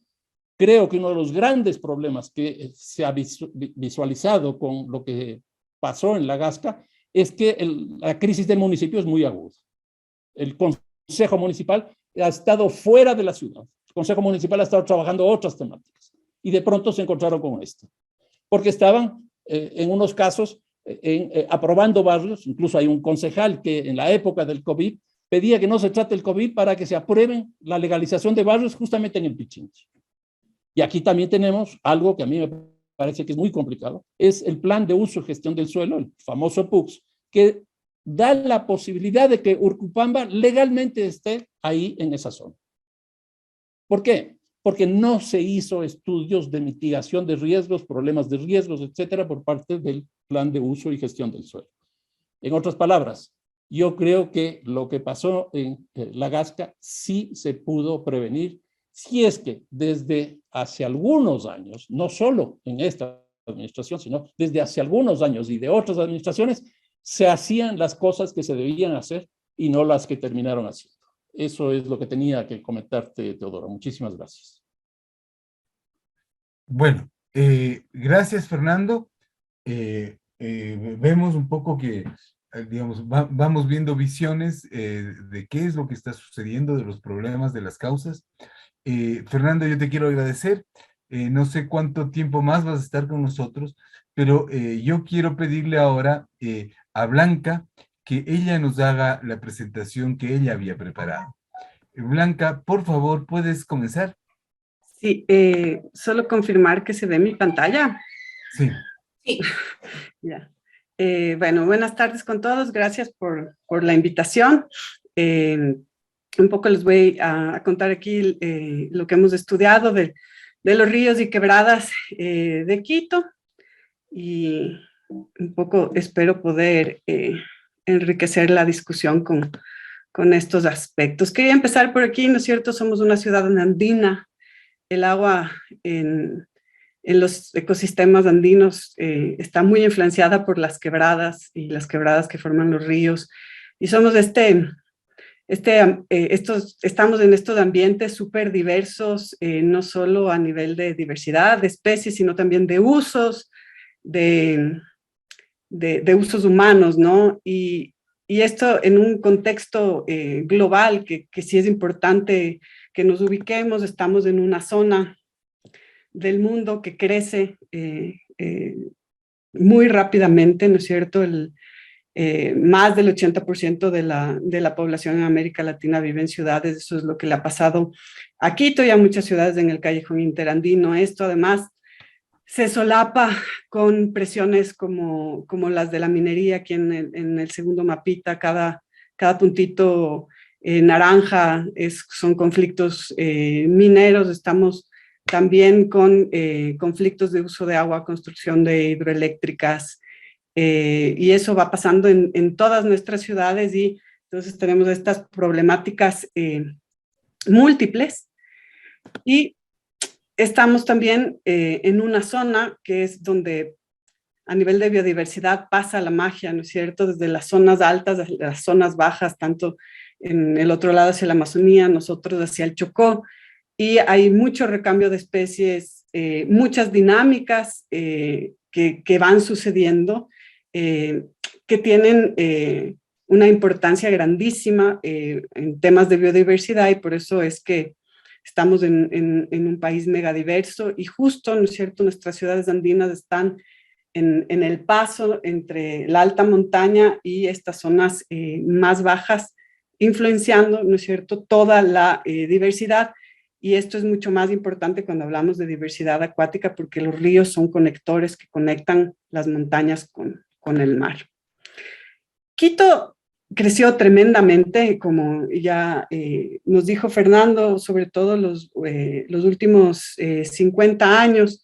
creo que uno de los grandes problemas que se ha visualizado con lo que pasó en la Gasca es que la crisis del municipio es muy aguda. El Consejo Municipal ha estado fuera de la ciudad. El Consejo Municipal ha estado trabajando otras temáticas y de pronto se encontraron con esto. Porque estaban, en unos casos, aprobando barrios. Incluso hay un concejal que en la época del COVID pedía que no se trate el COVID para que se apruebe la legalización de barrios justamente en el Pichinche. Y aquí también tenemos algo que a mí me parece que es muy complicado, es el plan de uso y gestión del suelo, el famoso PUCS, que da la posibilidad de que Urcupamba legalmente esté ahí en esa zona. ¿Por qué? Porque no se hizo estudios de mitigación de riesgos, problemas de riesgos, etcétera, por parte del plan de uso y gestión del suelo. En otras palabras, yo creo que lo que pasó en La Gasca sí se pudo prevenir si es que desde hace algunos años, no solo en esta administración, sino desde hace algunos años y de otras administraciones, se hacían las cosas que se debían hacer y no las que terminaron haciendo. Eso es lo que tenía que comentarte, Teodoro. Muchísimas gracias. Bueno, gracias, Fernando. Vemos un poco que, digamos, vamos viendo visiones de qué es lo que está sucediendo, de los problemas, de las causas. Fernando, yo te quiero agradecer. No sé cuánto tiempo más vas a estar con nosotros, pero yo quiero pedirle ahora a Blanca que ella nos haga la presentación que ella había preparado. Blanca, por favor, ¿puedes comenzar? Sí, solo confirmar que se ve mi pantalla. Sí. Sí. Ya. Bueno, buenas tardes con todos. Gracias por la invitación. Un poco les voy a contar aquí lo que hemos estudiado de los ríos y quebradas de Quito. Y un poco espero poder enriquecer la discusión con estos aspectos. Quería empezar por aquí, ¿no es cierto? Somos una ciudad andina. El agua en los ecosistemas andinos está muy influenciada por las quebradas y las quebradas que forman los ríos. Y somos estamos en estos ambientes súper diversos, no solo a nivel de diversidad de especies, sino también de usos, de usos humanos, ¿no? Y esto en un contexto global que sí es importante que nos ubiquemos. Estamos en una zona del mundo que crece muy rápidamente, ¿no es cierto? Más del 80% de la población en América Latina vive en ciudades. Eso es lo que le ha pasado a Quito y a muchas ciudades en el callejón interandino. Esto además se solapa con presiones como las de la minería. Aquí en el segundo mapita, cada puntito naranja son conflictos mineros. Estamos también con conflictos de uso de agua, construcción de hidroeléctricas, y eso va pasando en todas nuestras ciudades, y entonces tenemos estas problemáticas múltiples. Y estamos también en una zona que es donde a nivel de biodiversidad pasa la magia, ¿no es cierto? Desde las zonas altas a las zonas bajas, tanto en el otro lado hacia la Amazonía, nosotros hacia el Chocó, y hay mucho recambio de especies, muchas dinámicas que van sucediendo, que tienen una importancia grandísima en temas de biodiversidad, y por eso es que estamos en un país megadiverso. Y justo, ¿no es cierto?, nuestras ciudades andinas están en el paso entre la alta montaña y estas zonas más bajas, influenciando, ¿no es cierto?, toda la diversidad. Y esto es mucho más importante cuando hablamos de diversidad acuática, porque los ríos son conectores que conectan las montañas con el mar. Quito creció tremendamente, como ya nos dijo Fernando, sobre todo los últimos 50 años.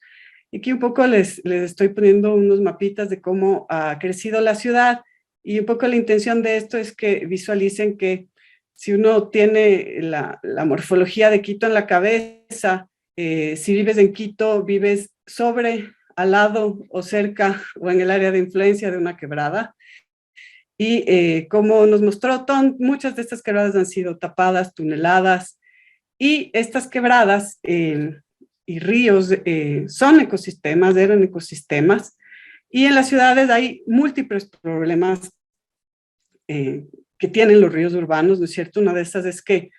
Y aquí un poco les estoy poniendo unos mapitas de cómo ha crecido la ciudad, y un poco la intención de esto es que visualicen que si uno tiene la morfología de Quito en la cabeza, si vives en Quito, vives sobre, al lado o cerca o en el área de influencia de una quebrada. Y como nos mostró Tom, muchas de estas quebradas han sido tapadas, tuneladas, y estas quebradas y ríos son ecosistemas, eran ecosistemas, y en las ciudades hay múltiples problemas que tienen los ríos urbanos, ¿no es cierto? Una de esas es que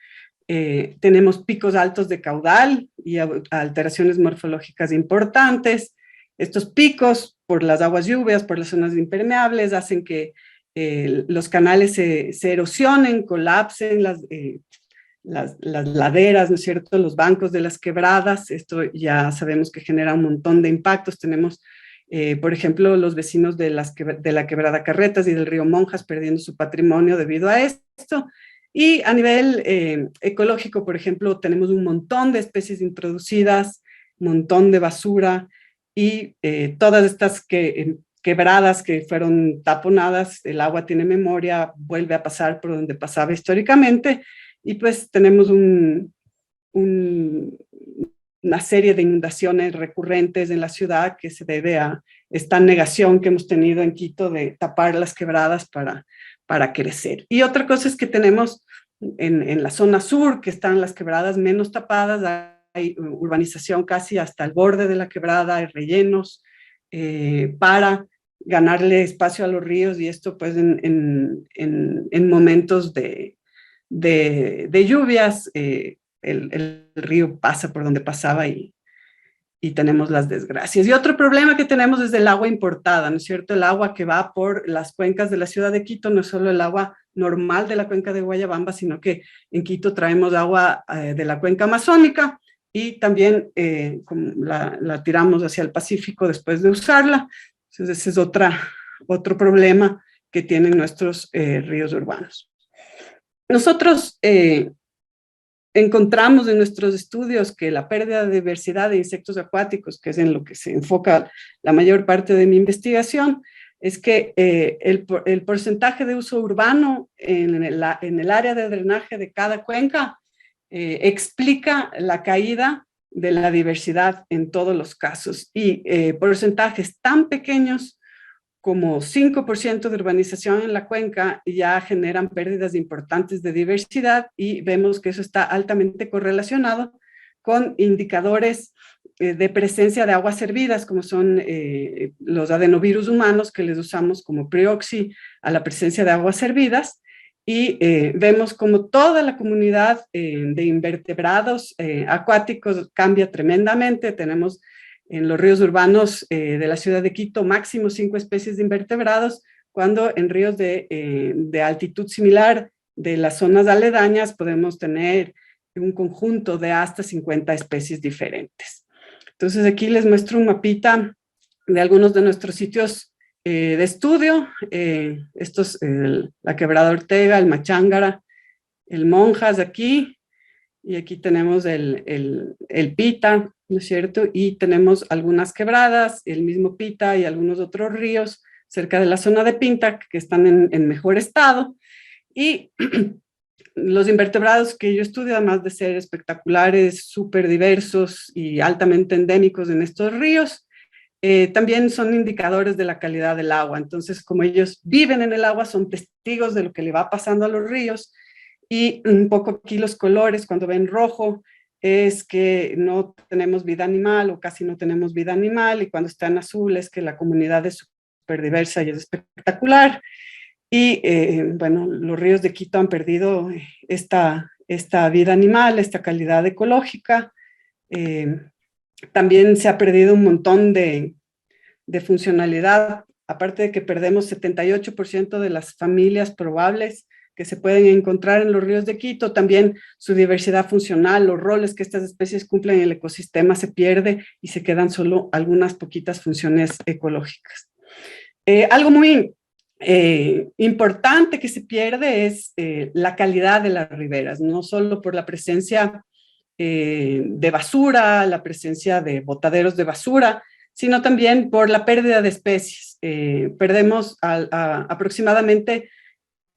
tenemos picos altos de caudal y alteraciones morfológicas importantes. Estos picos, por las aguas lluvias, por las zonas impermeables, hacen que los canales se erosionen, colapsen las laderas, ¿no es cierto?, los bancos de las quebradas. Esto ya sabemos que genera un montón de impactos. Tenemos, por ejemplo, los vecinos de la quebrada Carretas y del río Monjas perdiendo su patrimonio debido a esto. Y a nivel ecológico, por ejemplo, tenemos un montón de especies introducidas, un montón de basura, y todas estas quebradas que fueron taponadas, el agua tiene memoria, vuelve a pasar por donde pasaba históricamente, y pues tenemos una serie de inundaciones recurrentes en la ciudad que se debe a esta negación que hemos tenido en Quito de tapar las quebradas para crecer. Y otra cosa es que tenemos en la zona sur, que están las quebradas menos tapadas, hay urbanización casi hasta el borde de la quebrada, hay rellenos para ganarle espacio a los ríos, y esto pues en momentos de lluvias, el río pasa por donde pasaba y tenemos las desgracias. Y otro problema que tenemos es el agua importada, ¿no es cierto? El agua que va por las cuencas de la ciudad de Quito no es solo el agua normal de la cuenca de Guayabamba, sino que en Quito traemos agua de la cuenca amazónica, y también la tiramos hacia el Pacífico después de usarla. Entonces ese es otro problema que tienen nuestros ríos urbanos. Nosotros encontramos en nuestros estudios que la pérdida de diversidad de insectos acuáticos, que es en lo que se enfoca la mayor parte de mi investigación, es que el porcentaje de uso urbano en el área de drenaje de cada cuenca explica la caída de la diversidad en todos los casos, y porcentajes tan pequeños como 5% de urbanización en la cuenca ya generan pérdidas importantes de diversidad, y vemos que eso está altamente correlacionado con indicadores de presencia de aguas servidas, como son los adenovirus humanos, que les usamos como proxy a la presencia de aguas servidas, y vemos como toda la comunidad de invertebrados acuáticos cambia tremendamente. Tenemos en los ríos urbanos de la ciudad de Quito máximo 5 especies de invertebrados, cuando en ríos de altitud similar de las zonas aledañas podemos tener un conjunto de hasta 50 especies diferentes. Entonces aquí les muestro un mapita de algunos de nuestros sitios de estudio. Estos, la Quebrada Ortega, el Machángara, el Monjas aquí, y aquí tenemos el Pita, ¿no es cierto? Y tenemos algunas quebradas, el mismo Pita y algunos otros ríos cerca de la zona de Pinta que están en mejor estado. Y los invertebrados que yo estudio, además de ser espectaculares, súper diversos y altamente endémicos en estos ríos, también son indicadores de la calidad del agua. Entonces, como ellos viven en el agua, son testigos de lo que le va pasando a los ríos. Y un poco aquí los colores, cuando ven rojo, es que no tenemos vida animal o casi no tenemos vida animal, y cuando está en azul es que la comunidad es súper diversa y es espectacular. Y bueno, los ríos de Quito han perdido esta vida animal, esta calidad ecológica. También se ha perdido un montón de funcionalidad, aparte de que perdemos 78% de las familias probables que se pueden encontrar en los ríos de Quito, también su diversidad funcional, los roles que estas especies cumplen en el ecosistema se pierde y se quedan solo algunas poquitas funciones ecológicas. Algo muy importante que se pierde es la calidad de las riberas, no solo por la presencia de basura, la presencia de botaderos de basura, sino también por la pérdida de especies. Perdemos aproximadamente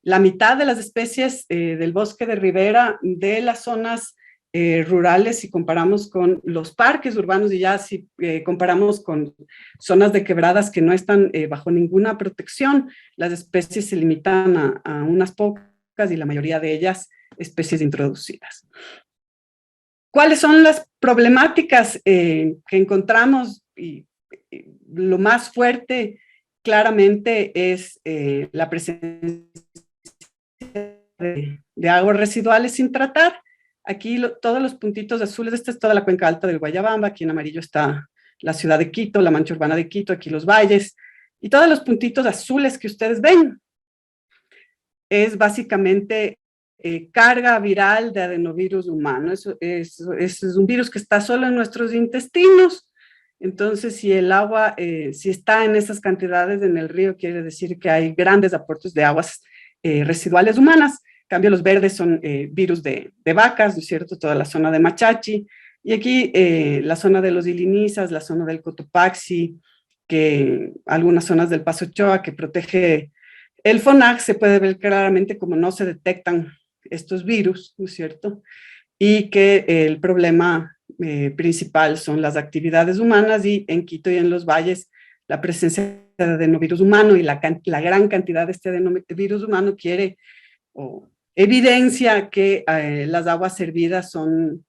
la mitad de las especies del bosque de ribera de las zonas rurales si comparamos con los parques urbanos, y ya si comparamos con zonas de quebradas que no están bajo ninguna protección, las especies se limitan a unas pocas, y la mayoría de ellas especies introducidas. ¿Cuáles son las problemáticas que encontramos? Y lo más fuerte claramente es la presencia de aguas residuales sin tratar. Aquí todos los puntitos azules, esta es toda la cuenca alta del Guayabamba, aquí en amarillo está la ciudad de Quito, la mancha urbana de Quito, aquí los valles, y todos los puntitos azules que ustedes ven es básicamente carga viral de adenovirus humano. Eso es un virus que está solo en nuestros intestinos. Entonces, si el agua, si está en esas cantidades en el río, quiere decir que hay grandes aportes de aguas residuales humanas. En cambio, los verdes son virus de vacas, ¿no es cierto? Toda la zona de Machachi. Y aquí la zona de los Ilinizas, la zona del Cotopaxi, que algunas zonas del Paso Ochoa, que protege el FONAC, se puede ver claramente como no se detectan estos virus, ¿no es cierto? Y que el problema principal son las actividades humanas, y en Quito y en los valles la presencia de adenovirus humano y la gran cantidad de este adenovirus humano quiere o evidencia que las aguas servidas son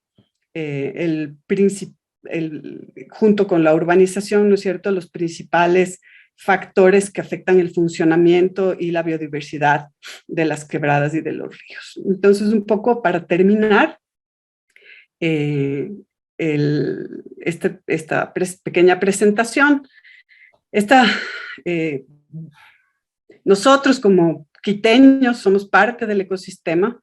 junto con la urbanización, ¿no es cierto?, los principales factores que afectan el funcionamiento y la biodiversidad de las quebradas y de los ríos. Entonces, un poco para terminar, esta pequeña presentación, nosotros como quiteños somos parte del ecosistema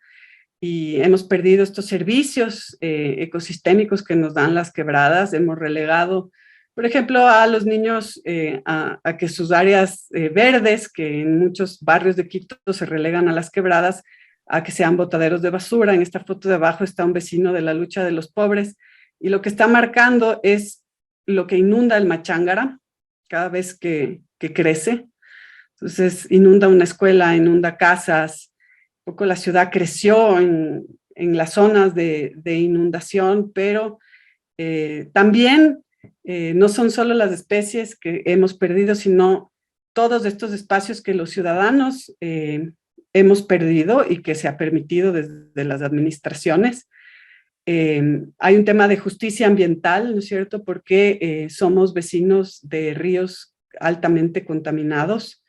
y hemos perdido estos servicios ecosistémicos que nos dan las quebradas. Hemos relegado, por ejemplo, a los niños a que sus áreas verdes, que en muchos barrios de Quito se relegan a las quebradas, a que sean botaderos de basura. En esta foto de abajo está un vecino de la lucha de los pobres, y lo que está marcando es lo que inunda el Machángara cada vez que crece. Entonces, inunda una escuela, inunda casas. Un poco la ciudad creció en las zonas de inundación, pero también no son solo las especies que hemos perdido, sino todos estos espacios que los ciudadanos hemos perdido y que se ha permitido desde las administraciones. Hay un tema de justicia ambiental, ¿no es cierto?, porque somos vecinos de ríos altamente contaminados.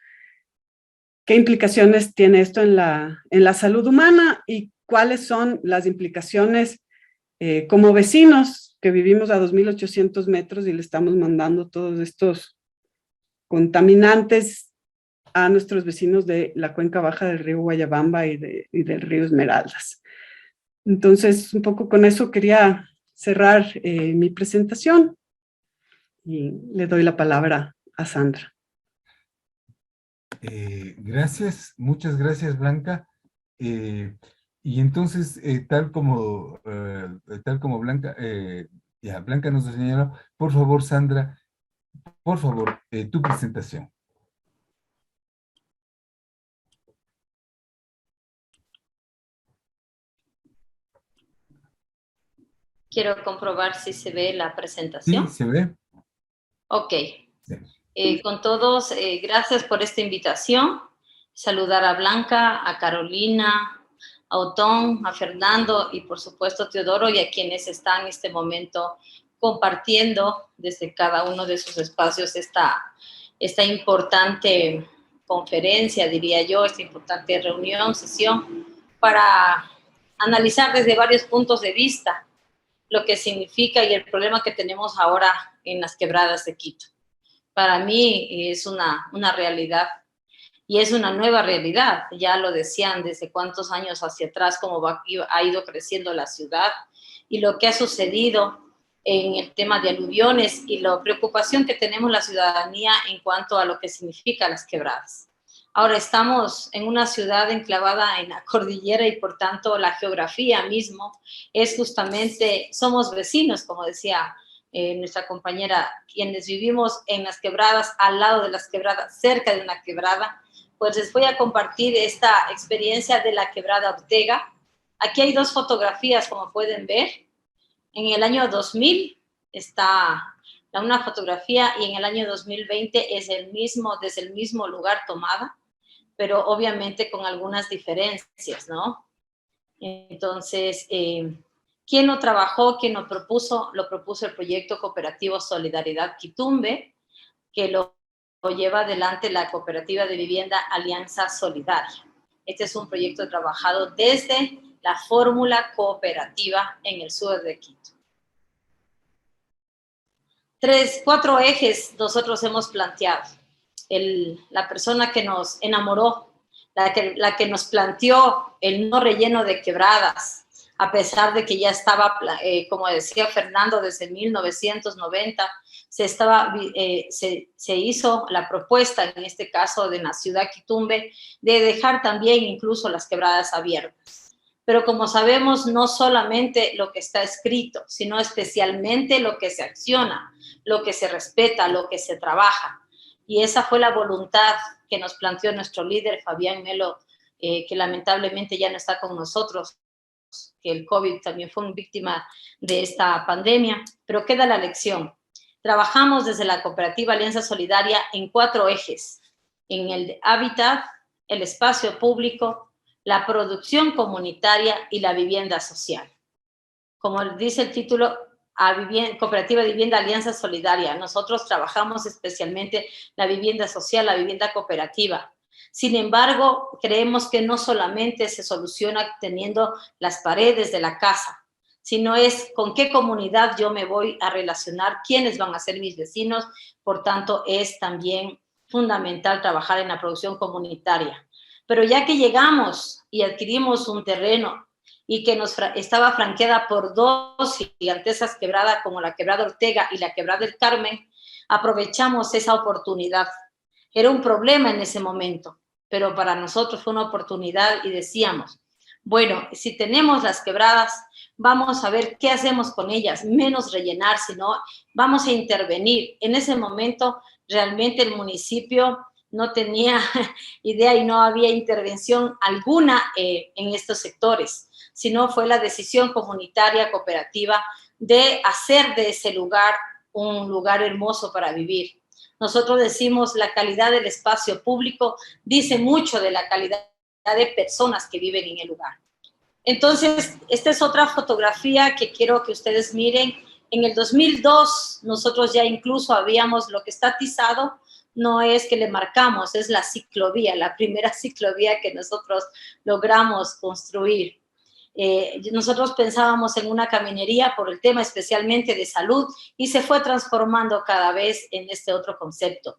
¿Qué implicaciones tiene esto en la salud humana y cuáles son las implicaciones como vecinos que vivimos a 2.800 metros y le estamos mandando todos estos contaminantes a nuestros vecinos de la cuenca baja del río Guayabamba y del río Esmeraldas? Entonces, un poco con eso quería cerrar mi presentación y le doy la palabra a Sandra. Gracias, muchas gracias, Blanca. Y entonces, tal como Blanca, Blanca nos señaló, por favor, Sandra, por favor, tu presentación. Quiero comprobar si se ve la presentación. Sí, se ve. Ok. Sí. Con todos, gracias por esta invitación. Saludar a Blanca, a Carolina, a Otón, a Fernando y por supuesto a Teodoro, y a quienes están en este momento compartiendo desde cada uno de sus espacios esta importante conferencia, diría yo, esta importante reunión, sesión, para analizar desde varios puntos de vista lo que significa y el problema que tenemos ahora en las quebradas de Quito. Para mí es una realidad, y es una nueva realidad. Ya lo decían desde cuántos años hacia atrás, cómo ha ido creciendo la ciudad y lo que ha sucedido en el tema de aluviones y la preocupación que tenemos la ciudadanía en cuanto a lo que significa las quebradas. Ahora estamos en una ciudad enclavada en la cordillera y por tanto la geografía mismo es justamente, somos vecinos, como decía nuestra compañera, quienes vivimos en las quebradas, al lado de las quebradas, cerca de una quebrada. Pues les voy a compartir esta experiencia de la quebrada Ortega. Aquí hay dos fotografías, como pueden ver. En el año 2000 está una fotografía y en el año 2020 es desde el mismo lugar tomada, pero obviamente con algunas diferencias, ¿no? Entonces, ¿quién lo trabajó? ¿Quién lo propuso? Lo propuso el proyecto cooperativo Solidaridad Quitumbe, que lo lleva adelante la cooperativa de vivienda Alianza Solidaria. Este es un proyecto trabajado desde la fórmula cooperativa en el sur de Quito. 4 ejes nosotros hemos planteado. La persona que nos enamoró la que nos planteó el no relleno de quebradas, a pesar de que ya estaba, como decía Fernando, desde 1990, se hizo la propuesta, en este caso de la ciudad Quitumbe, de dejar también incluso las quebradas abiertas. Pero como sabemos, no solamente lo que está escrito, sino especialmente lo que se acciona, lo que se respeta, lo que se trabaja. Y esa fue la voluntad que nos planteó nuestro líder, Fabián Melo, que lamentablemente ya no está con nosotros, que el COVID también fue una víctima de esta pandemia, pero queda la lección. Trabajamos desde la Cooperativa Alianza Solidaria en 4 ejes, en el hábitat, el espacio público, la producción comunitaria y la vivienda social. Como dice el título, Cooperativa de Vivienda Alianza Solidaria, nosotros trabajamos especialmente la vivienda social, la vivienda cooperativa. Sin embargo, creemos que no solamente se soluciona teniendo las paredes de la casa, sino es con qué comunidad yo me voy a relacionar, quiénes van a ser mis vecinos. Por tanto, es también fundamental trabajar en la producción comunitaria. Pero ya que llegamos y adquirimos un terreno y que estaba franqueada por 2 gigantescas quebradas como la Quebrada Ortega y la Quebrada del Carmen, aprovechamos esa oportunidad. Era un problema en ese momento, pero para nosotros fue una oportunidad y decíamos, bueno, si tenemos las quebradas, vamos a ver qué hacemos con ellas, menos rellenar, sino vamos a intervenir. En ese momento, realmente el municipio no tenía idea y no había intervención alguna en estos sectores, sino fue la decisión comunitaria, cooperativa, de hacer de ese lugar un lugar hermoso para vivir. Nosotros decimos la calidad del espacio público dice mucho de la calidad de personas que viven en el lugar. Entonces, esta es otra fotografía que quiero que ustedes miren. En el 2002, nosotros ya incluso habíamos lo que está atizado, no es que le marcamos, es la ciclovía, la primera ciclovía que nosotros logramos construir. Nosotros pensábamos en una caminería por el tema especialmente de salud y se fue transformando cada vez en este otro concepto.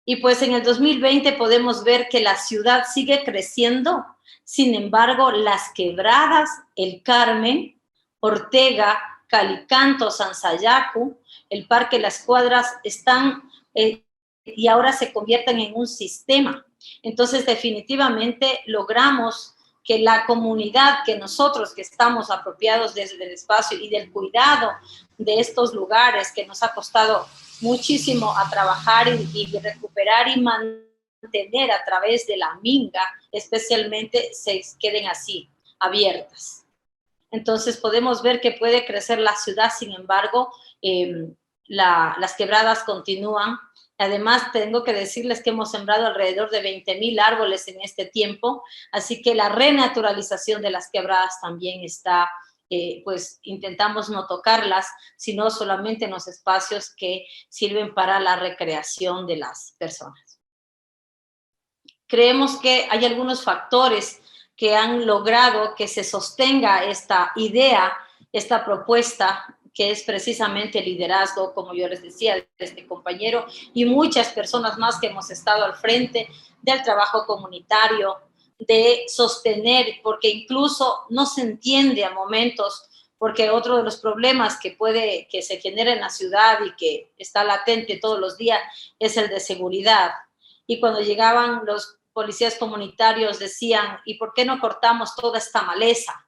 Y pues en el 2020 podemos ver que la ciudad sigue creciendo. Sin embargo, las quebradas, el Carmen, Ortega, Calicanto, Sansayacu, el Parque Las Cuadras están y ahora se convierten en un sistema. Entonces, definitivamente logramos que la comunidad, que nosotros que estamos apropiados desde el espacio y del cuidado de estos lugares que nos ha costado muchísimo a trabajar y recuperar y mantener a través de la minga, especialmente se queden así, abiertas. Entonces podemos ver que puede crecer la ciudad, sin embargo, las quebradas continúan. Además, tengo que decirles que hemos sembrado alrededor de 20,000 árboles en este tiempo, así que la renaturalización de las quebradas también está, pues intentamos no tocarlas, sino solamente en los espacios que sirven para la recreación de las personas. Creemos que hay algunos factores que han logrado que se sostenga esta idea, esta propuesta, que es precisamente el liderazgo, como yo les decía, de este compañero y muchas personas más que hemos estado al frente del trabajo comunitario, de sostener, porque incluso no se entiende a momentos, porque otro de los problemas que se genera en la ciudad y que está latente todos los días es el de seguridad. Y cuando llegaban los policías comunitarios decían, ¿y por qué no cortamos toda esta maleza?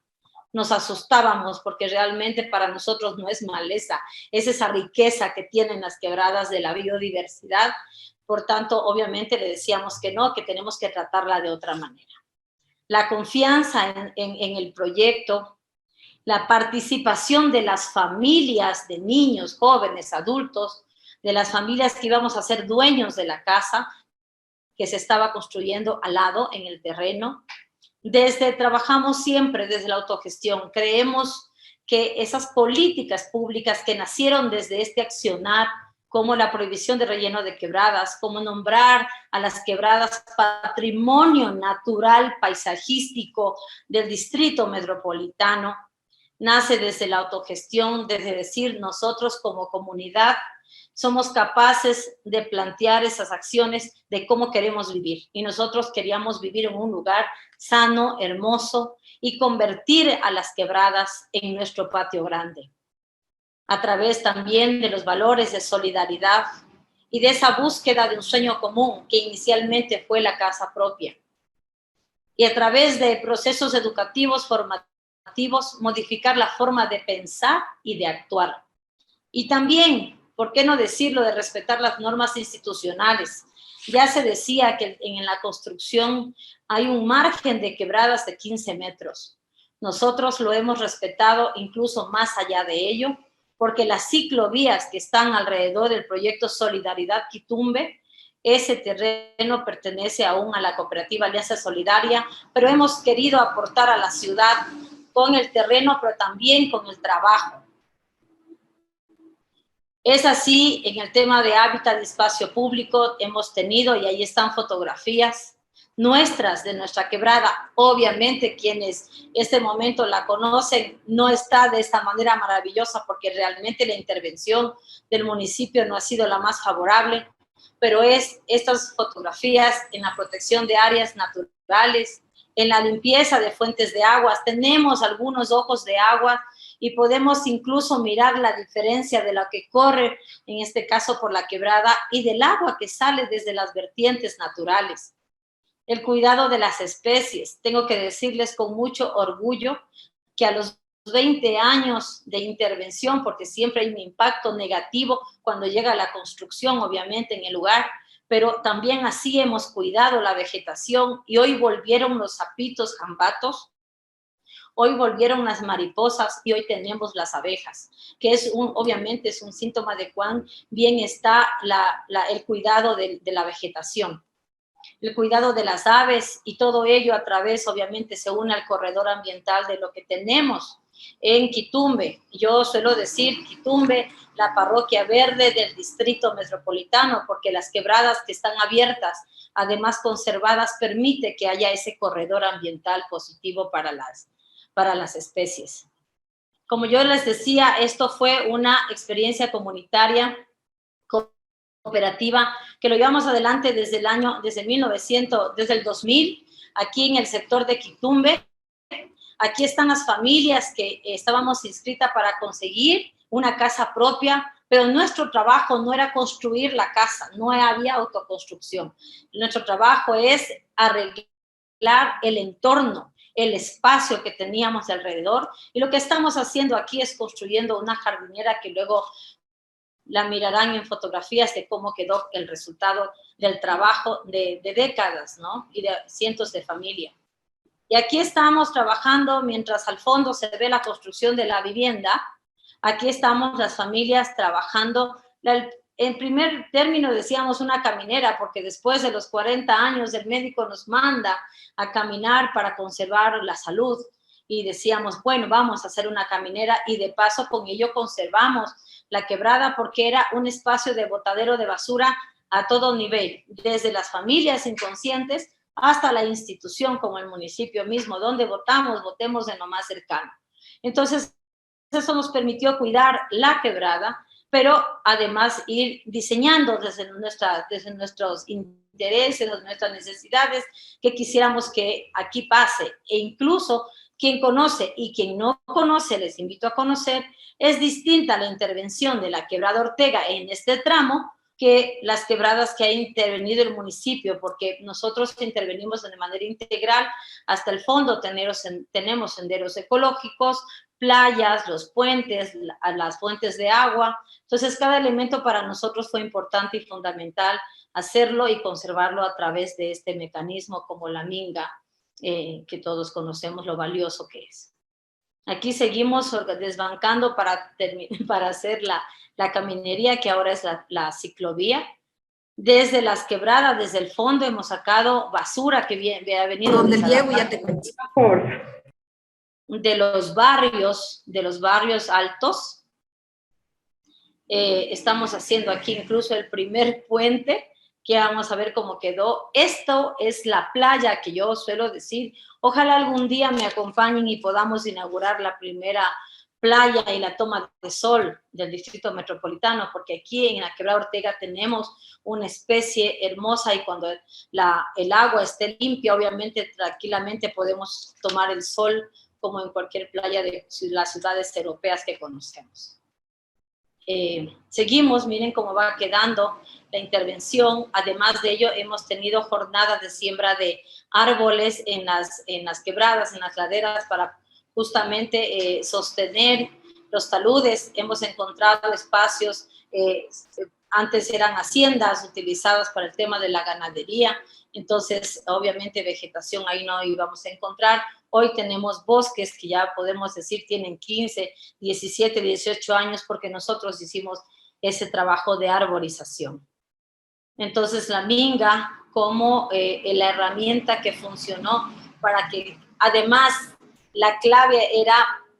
Nos asustábamos porque realmente para nosotros no es maleza, es esa riqueza que tienen las quebradas de la biodiversidad. Por tanto, obviamente le decíamos que no, que tenemos que tratarla de otra manera. La confianza en el proyecto, la participación de las familias, de niños, jóvenes, adultos, de las familias que íbamos a ser dueños de la casa que se estaba construyendo al lado en el terreno. Trabajamos siempre desde la autogestión. Creemos que esas políticas públicas que nacieron desde este accionar, como la prohibición de relleno de quebradas, como nombrar a las quebradas patrimonio natural paisajístico del distrito metropolitano, nace desde la autogestión, desde decir nosotros como comunidad somos capaces de plantear esas acciones de cómo queremos vivir. Y nosotros queríamos vivir en un lugar sano, hermoso, y convertir a las quebradas en nuestro patio grande, a través también de los valores de solidaridad y de esa búsqueda de un sueño común que inicialmente fue la casa propia. Y a través de procesos educativos, formativos, modificar la forma de pensar y de actuar. Y también, ¿por qué no decirlo?, de respetar las normas institucionales. Ya se decía que en la construcción hay un margen de quebradas de 15 metros. Nosotros lo hemos respetado incluso más allá de ello, porque las ciclovías que están alrededor del proyecto Solidaridad Quitumbe, ese terreno pertenece aún a la cooperativa Alianza Solidaria, pero hemos querido aportar a la ciudad con el terreno, pero también con el trabajo. Es así, en el tema de hábitat y espacio público hemos tenido, y ahí están fotografías nuestras, de nuestra quebrada. Obviamente quienes este momento la conocen, no está de esta manera maravillosa porque realmente la intervención del municipio no ha sido la más favorable, pero es estas fotografías en la protección de áreas naturales, en la limpieza de fuentes de aguas. Tenemos algunos ojos de agua y podemos incluso mirar la diferencia de la que corre, en este caso por la quebrada, y del agua que sale desde las vertientes naturales. El cuidado de las especies. Tengo que decirles con mucho orgullo que a los 20 años de intervención, porque siempre hay un impacto negativo cuando llega la construcción, obviamente, en el lugar, pero también así hemos cuidado la vegetación y hoy volvieron los sapitos jambatos, hoy volvieron las mariposas y hoy tenemos las abejas, que es obviamente es un síntoma de cuán bien está el cuidado de la vegetación. El cuidado de las aves y todo ello a través, obviamente, se une al corredor ambiental de lo que tenemos en Quitumbe. Yo suelo decir Quitumbe, la parroquia verde del distrito metropolitano, porque las quebradas que están abiertas, además conservadas, permite que haya ese corredor ambiental positivo para las especies. Como yo les decía, esto fue una experiencia comunitaria cooperativa que lo llevamos adelante desde el 2000, aquí en el sector de Quitumbe. Aquí están las familias que estábamos inscritas para conseguir una casa propia, pero nuestro trabajo no era construir la casa, no había autoconstrucción. Nuestro trabajo es arreglar el entorno, el espacio que teníamos alrededor, y lo que estamos haciendo aquí es construyendo una jardinera que luego la mirarán en fotografías de cómo quedó el resultado del trabajo de décadas, ¿no? Y de cientos de familias. Y aquí estamos trabajando mientras al fondo se ve la construcción de la vivienda. Aquí estamos las familias trabajando. En primer término decíamos una caminera, porque después de los 40 años el médico nos manda a caminar para conservar la salud. Y decíamos, bueno, vamos a hacer una caminera y de paso con ello conservamos la quebrada porque era un espacio de botadero de basura a todo nivel, desde las familias inconscientes hasta la institución como el municipio mismo, donde votemos en lo más cercano. Entonces, eso nos permitió cuidar la quebrada, pero además ir diseñando desde nuestros intereses, nuestras necesidades, que quisiéramos que aquí pase. E incluso quien conoce y quien no conoce, les invito a conocer, es distinta la intervención de la quebrada Ortega en este tramo que las quebradas que ha intervenido el municipio, porque nosotros intervenimos de manera integral hasta el fondo. Tenemos senderos ecológicos, playas, los puentes, las fuentes de agua. Entonces, cada elemento para nosotros fue importante y fundamental hacerlo y conservarlo a través de este mecanismo como la minga, que todos conocemos lo valioso que es. Aquí seguimos desbancando para hacer la caminería, que ahora es la ciclovía. Desde las quebradas, desde el fondo, hemos sacado basura que ha venido donde llego ya te cuento. De los barrios altos. Estamos haciendo aquí incluso el primer puente, que vamos a ver cómo quedó. Esto es la playa que yo suelo decir. Ojalá algún día me acompañen y podamos inaugurar la primera playa y la toma de sol del Distrito Metropolitano, porque aquí en la Quebrada Ortega tenemos una especie hermosa y cuando el agua esté limpia, obviamente tranquilamente podemos tomar el sol como en cualquier playa de las ciudades europeas que conocemos. Seguimos, miren cómo va quedando la intervención. Además de ello, hemos tenido jornadas de siembra de árboles en las quebradas, en las laderas, para justamente sostener los taludes. Hemos encontrado espacios, antes eran haciendas utilizadas para el tema de la ganadería, entonces obviamente vegetación ahí no íbamos a encontrar. Hoy tenemos bosques que ya podemos decir tienen 15, 17, 18 años porque nosotros hicimos ese trabajo de arborización. Entonces la minga como la herramienta que funcionó para que, además, la clave era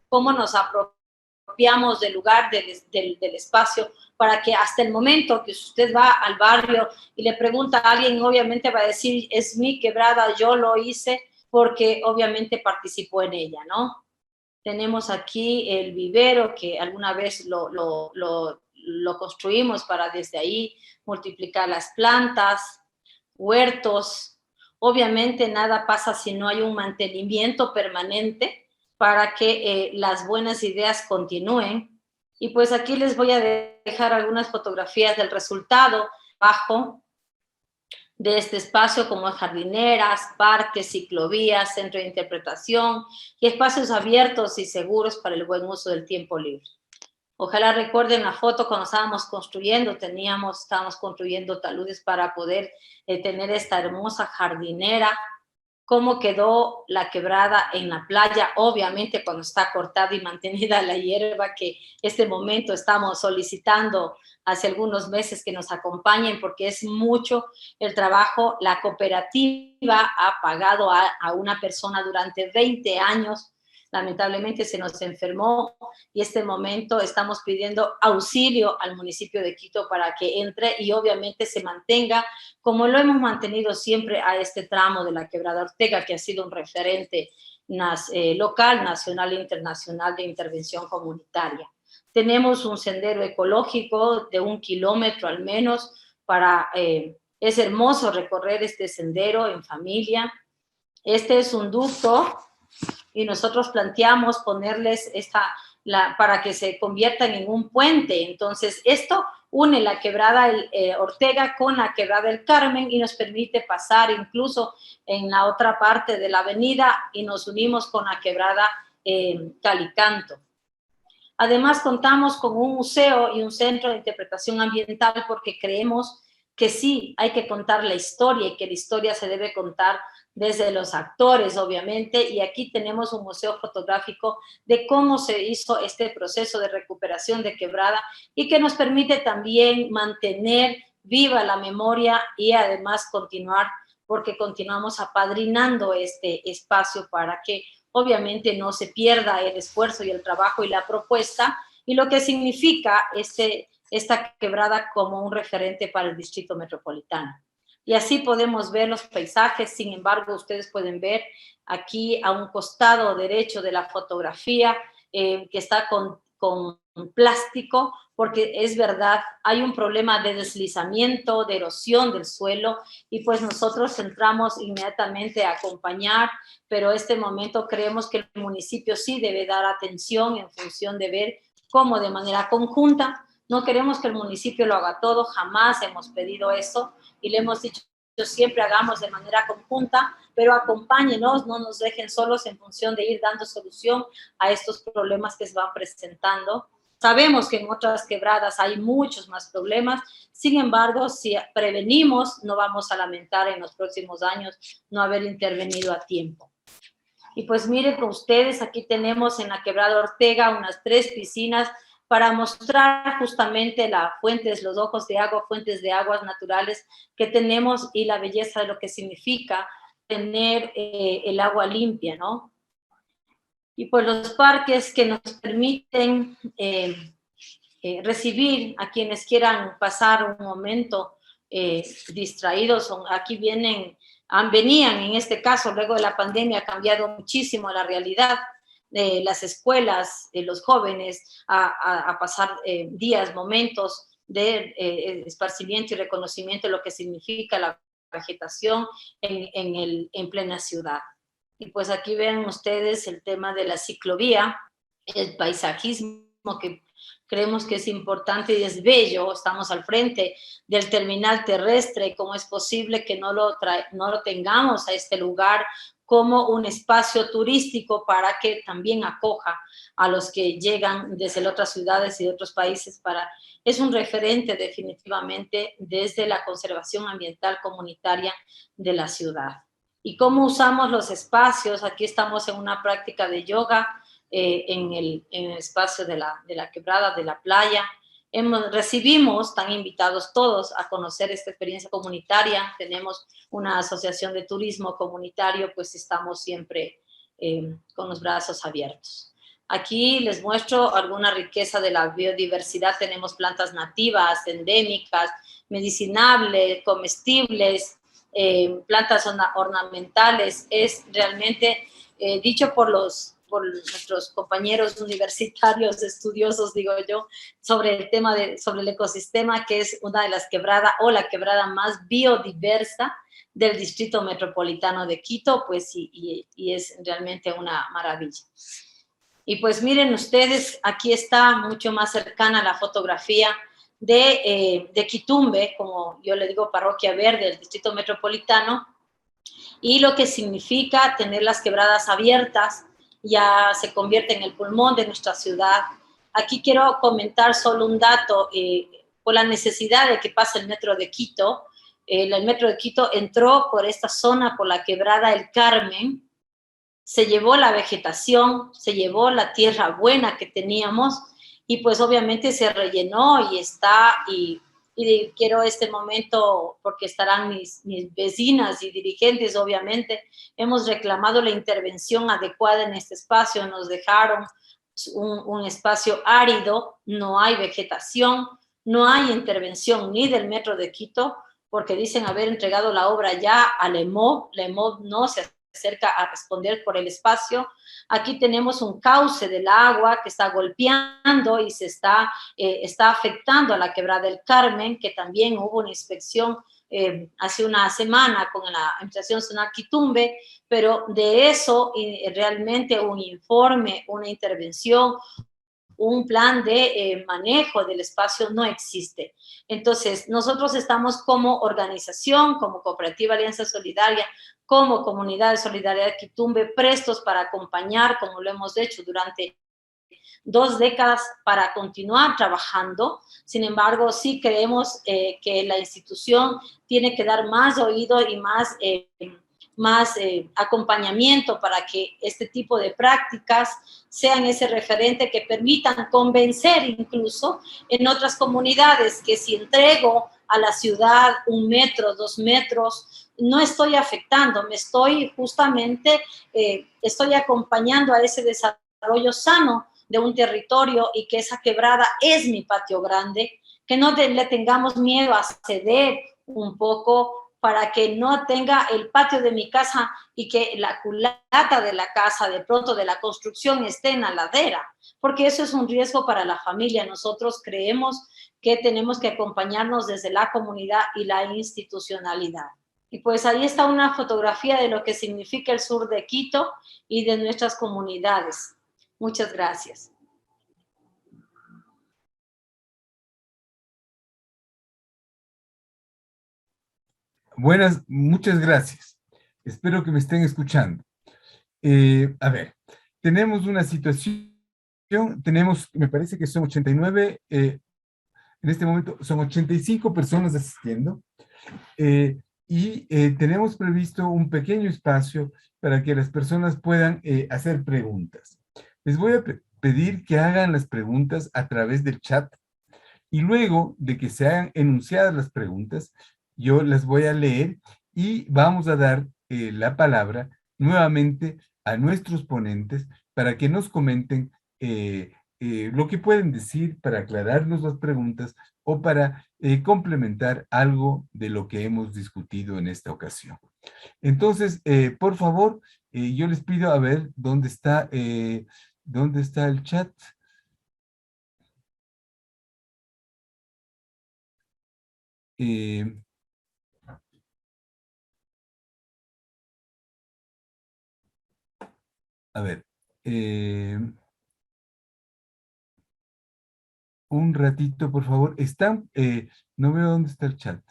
cómo nos apropiamos del lugar, del espacio, para que hasta el momento que usted va al barrio y le pregunta a alguien, obviamente va a decir, es mi quebrada, yo lo hice, porque obviamente participó en ella, ¿no? Tenemos aquí el vivero que alguna vez lo construimos para desde ahí multiplicar las plantas, huertos. Obviamente nada pasa si no hay un mantenimiento permanente para que las buenas ideas continúen. Y pues aquí les voy a dejar algunas fotografías del resultado abajo de este espacio, como jardineras, parques, ciclovías, centro de interpretación y espacios abiertos y seguros para el buen uso del tiempo libre. Ojalá recuerden la foto cuando estábamos construyendo, estábamos construyendo taludes para poder tener esta hermosa jardinera. Cómo quedó la quebrada en la playa, obviamente cuando está cortada y mantenida la hierba, que este momento estamos solicitando hace algunos meses que nos acompañen porque es mucho el trabajo. La cooperativa ha pagado a una persona durante 20 años, lamentablemente se nos enfermó y este momento estamos pidiendo auxilio al municipio de Quito para que entre y obviamente se mantenga como lo hemos mantenido siempre a este tramo de la Quebrada Ortega, que ha sido un referente local, nacional e internacional de intervención comunitaria. Tenemos un sendero ecológico de 1 kilómetro al menos, es hermoso recorrer este sendero en familia. Este es un ducto y nosotros planteamos ponerles para que se conviertan en un puente. Entonces, esto une la Quebrada Ortega con la Quebrada El Carmen y nos permite pasar incluso en la otra parte de la avenida y nos unimos con la Quebrada Calicanto. Además, contamos con un museo y un centro de interpretación ambiental porque creemos que sí, hay que contar la historia y que la historia se debe contar desde los actores, obviamente, y aquí tenemos un museo fotográfico de cómo se hizo este proceso de recuperación de quebrada y que nos permite también mantener viva la memoria y además continuar, porque continuamos apadrinando este espacio para que obviamente no se pierda el esfuerzo y el trabajo y la propuesta y lo que significa esta quebrada como un referente para el Distrito Metropolitano. Y así podemos ver los paisajes. Sin embargo, ustedes pueden ver aquí a un costado derecho de la fotografía que está con plástico, porque es verdad, hay un problema de deslizamiento, de erosión del suelo, y pues nosotros entramos inmediatamente a acompañar, pero este momento creemos que el municipio sí debe dar atención en función de ver cómo de manera conjunta. No queremos que el municipio lo haga todo, jamás hemos pedido eso y le hemos dicho siempre hagamos de manera conjunta, pero acompáñenos, no nos dejen solos en función de ir dando solución a estos problemas que se van presentando. Sabemos que en otras quebradas hay muchos más problemas, sin embargo, si prevenimos, no vamos a lamentar en los próximos años no haber intervenido a tiempo. Y pues miren con ustedes, aquí tenemos en la Quebrada Ortega unas 3 piscinas para mostrar justamente las fuentes, los ojos de agua, fuentes de aguas naturales que tenemos y la belleza de lo que significa tener el agua limpia, ¿no? Y pues los parques que nos permiten recibir a quienes quieran pasar un momento distraídos. Aquí venían en este caso, luego de la pandemia ha cambiado muchísimo la realidad. las escuelas, los jóvenes, a pasar días, momentos de esparcimiento y reconocimiento de lo que significa la vegetación en plena ciudad. Y pues aquí ven ustedes el tema de la ciclovía, el paisajismo que creemos que es importante y es bello. Estamos al frente del terminal terrestre. ¿Cómo es posible que no lo tengamos a este lugar como un espacio turístico para que también acoja a los que llegan desde otras ciudades y de otros países? Es un referente definitivamente desde la conservación ambiental comunitaria de la ciudad. ¿Y cómo usamos los espacios? Aquí estamos en una práctica de yoga en el espacio de la quebrada, de la playa. Recibimos, están invitados todos a conocer esta experiencia comunitaria. Tenemos una asociación de turismo comunitario, pues estamos siempre con los brazos abiertos. Aquí les muestro alguna riqueza de la biodiversidad. Tenemos plantas nativas, endémicas, medicinales, comestibles, plantas ornamentales. Es realmente dicho por nuestros compañeros universitarios, estudiosos, digo yo, sobre el tema sobre el ecosistema, que es una de las quebradas o la quebrada más biodiversa del Distrito Metropolitano de Quito, pues, y es realmente una maravilla. Y pues miren ustedes, aquí está mucho más cercana la fotografía de Quitumbe, como yo le digo, parroquia verde del Distrito Metropolitano, y lo que significa tener las quebradas abiertas. Ya se convierte en el pulmón de nuestra ciudad. Aquí quiero comentar solo un dato, por la necesidad de que pase el metro de Quito. El metro de Quito entró por esta zona, por la quebrada El Carmen, se llevó la vegetación, se llevó la tierra buena que teníamos y pues obviamente se rellenó y quiero este momento, porque estarán mis vecinas y dirigentes, obviamente, hemos reclamado la intervención adecuada en este espacio, nos dejaron un espacio árido, no hay vegetación, no hay intervención ni del Metro de Quito, porque dicen haber entregado la obra ya a LEMOV, LEMOV no se acerca a responder por el espacio. Aquí tenemos un cauce del agua que está golpeando y se está afectando a la quebrada del Carmen, que también hubo una inspección hace una semana con la Administración Zonal Quitumbe, pero de eso realmente un informe, una intervención, un plan de manejo del espacio no existe. Entonces, nosotros estamos como organización, como Cooperativa Alianza Solidaria, como Comunidad de Solidaridad Quitumbe, prestos para acompañar, como lo hemos hecho durante 2 décadas, para continuar trabajando. Sin embargo, sí creemos que la institución tiene que dar más oído y más acompañamiento para que este tipo de prácticas sean ese referente que permitan convencer incluso en otras comunidades que si entrego a la ciudad 1 metro, 2 metros, no estoy afectando, me estoy justamente, estoy acompañando a ese desarrollo sano de un territorio y que esa quebrada es mi patio grande, que no le tengamos miedo a ceder un poco para que no tenga el patio de mi casa y que la culata de la casa, de pronto de la construcción, esté en la ladera, porque eso es un riesgo para la familia. Nosotros creemos que tenemos que acompañarnos desde la comunidad y la institucionalidad. Y pues ahí está una fotografía de lo que significa el sur de Quito y de nuestras comunidades. Muchas gracias. Muchas gracias. Espero que me estén escuchando. A ver, tenemos una situación, me parece que son 89, en este momento son 85 personas asistiendo, y tenemos previsto un pequeño espacio para que las personas puedan hacer preguntas. Les voy a pedir que hagan las preguntas a través del chat y luego de que se hayan enunciadas las preguntas, yo las voy a leer y vamos a dar la palabra nuevamente a nuestros ponentes para que nos comenten lo que pueden decir para aclararnos las preguntas o para complementar algo de lo que hemos discutido en esta ocasión. Entonces, por favor, Yo les pido a ver dónde está el chat. Eh, a ver, un ratito, por favor. No veo dónde está el chat.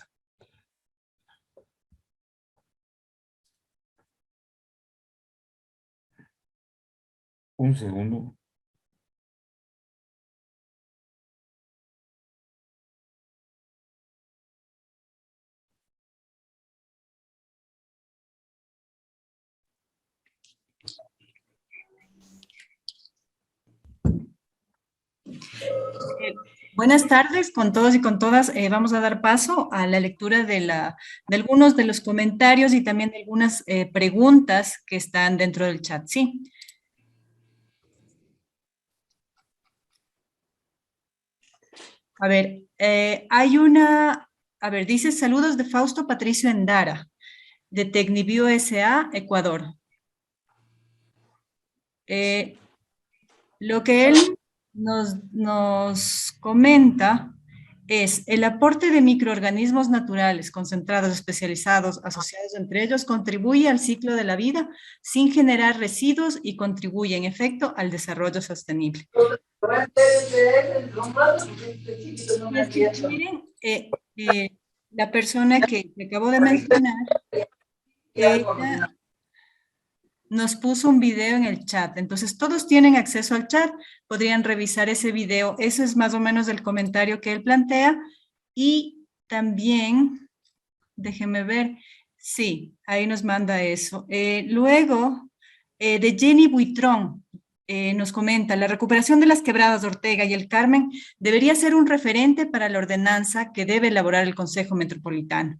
Un segundo. Buenas tardes con todos y con todas. Vamos a dar paso a la lectura de algunos de los comentarios y también de algunas preguntas que están dentro del chat. Sí. A ver, dice saludos de Fausto Patricio Endara, de Tecniview S.A., Ecuador. Lo que él nos comenta es el aporte de microorganismos naturales concentrados, especializados, asociados entre ellos, contribuye al ciclo de la vida sin generar residuos y contribuye, en efecto, al desarrollo sostenible. Y es que, miren, la persona que acabo de mencionar, ella nos puso un video en el chat, entonces todos tienen acceso al chat, podrían revisar ese video, eso es más o menos el comentario que él plantea, y también, déjenme ver, sí, ahí nos manda eso. Luego, de Jenny Buitrón, nos comenta, la recuperación de las quebradas de Ortega y el Carmen debería ser un referente para la ordenanza que debe elaborar el Consejo Metropolitano.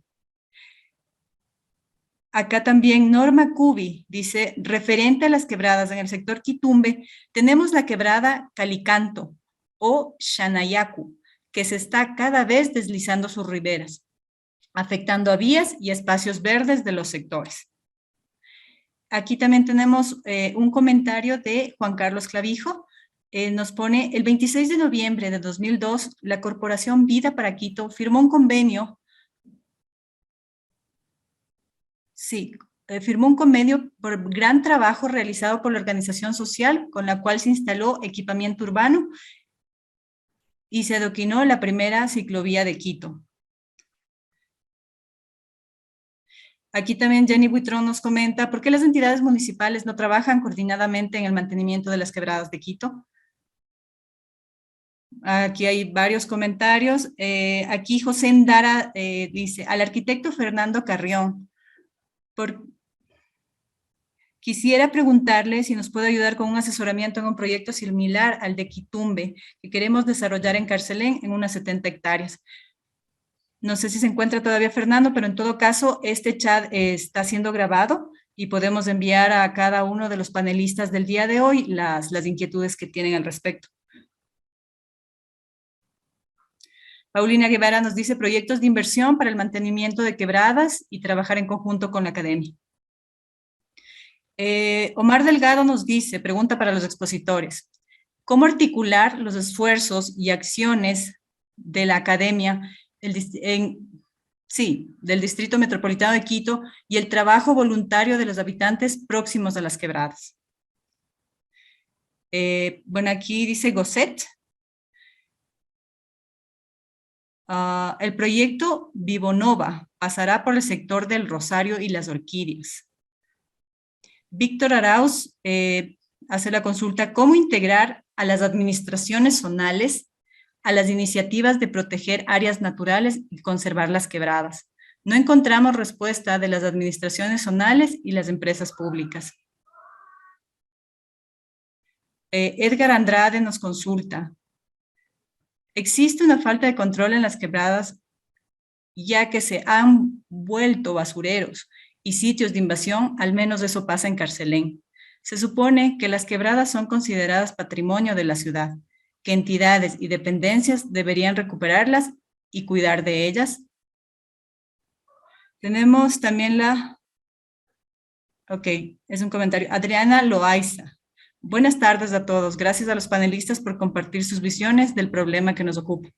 Acá también Norma Cubi dice, referente a las quebradas en el sector Quitumbe, tenemos la quebrada Calicanto o Xanayacu, que se está cada vez deslizando sus riberas, afectando a vías y espacios verdes de los sectores. Aquí también tenemos un comentario de Juan Carlos Clavijo. Nos pone, el 26 de noviembre de 2002, la Corporación Vida para Quito firmó un convenio. Sí, firmó un convenio por gran trabajo realizado por la organización social con la cual se instaló equipamiento urbano y se adoquinó la primera ciclovía de Quito. Aquí también Jenny Buitrón nos comenta, ¿por qué las entidades municipales no trabajan coordinadamente en el mantenimiento de las quebradas de Quito? Aquí hay varios comentarios. Aquí José Endara dice, al arquitecto Fernando Carrión, quisiera preguntarle si nos puede ayudar con un asesoramiento en un proyecto similar al de Quitumbe, que queremos desarrollar en Carcelén en unas 70 hectáreas. No sé si se encuentra todavía Fernando, pero en todo caso, este chat está siendo grabado y podemos enviar a cada uno de los panelistas del día de hoy las inquietudes que tienen al respecto. Paulina Guevara nos dice proyectos de inversión para el mantenimiento de quebradas y trabajar en conjunto con la academia. Omar Delgado nos dice, pregunta para los expositores, ¿cómo articular los esfuerzos y acciones de la academia del Distrito Metropolitano de Quito y el trabajo voluntario de los habitantes próximos a las quebradas? Bueno, aquí dice Gosset. El proyecto Vivonova pasará por el sector del Rosario y las Orquídeas. Víctor Arauz hace la consulta, ¿cómo integrar a las administraciones zonales a las iniciativas de proteger áreas naturales y conservar las quebradas? No encontramos respuesta de las administraciones zonales y las empresas públicas. Edgar Andrade nos consulta, ¿existe una falta de control en las quebradas ya que se han vuelto basureros y sitios de invasión? Al menos eso pasa en Carcelén. Se supone que las quebradas son consideradas patrimonio de la ciudad, que entidades y dependencias deberían recuperarlas y cuidar de ellas. Tenemos también Ok, es un comentario. Adriana Loaiza. Buenas tardes a todos. Gracias a los panelistas por compartir sus visiones del problema que nos ocupa.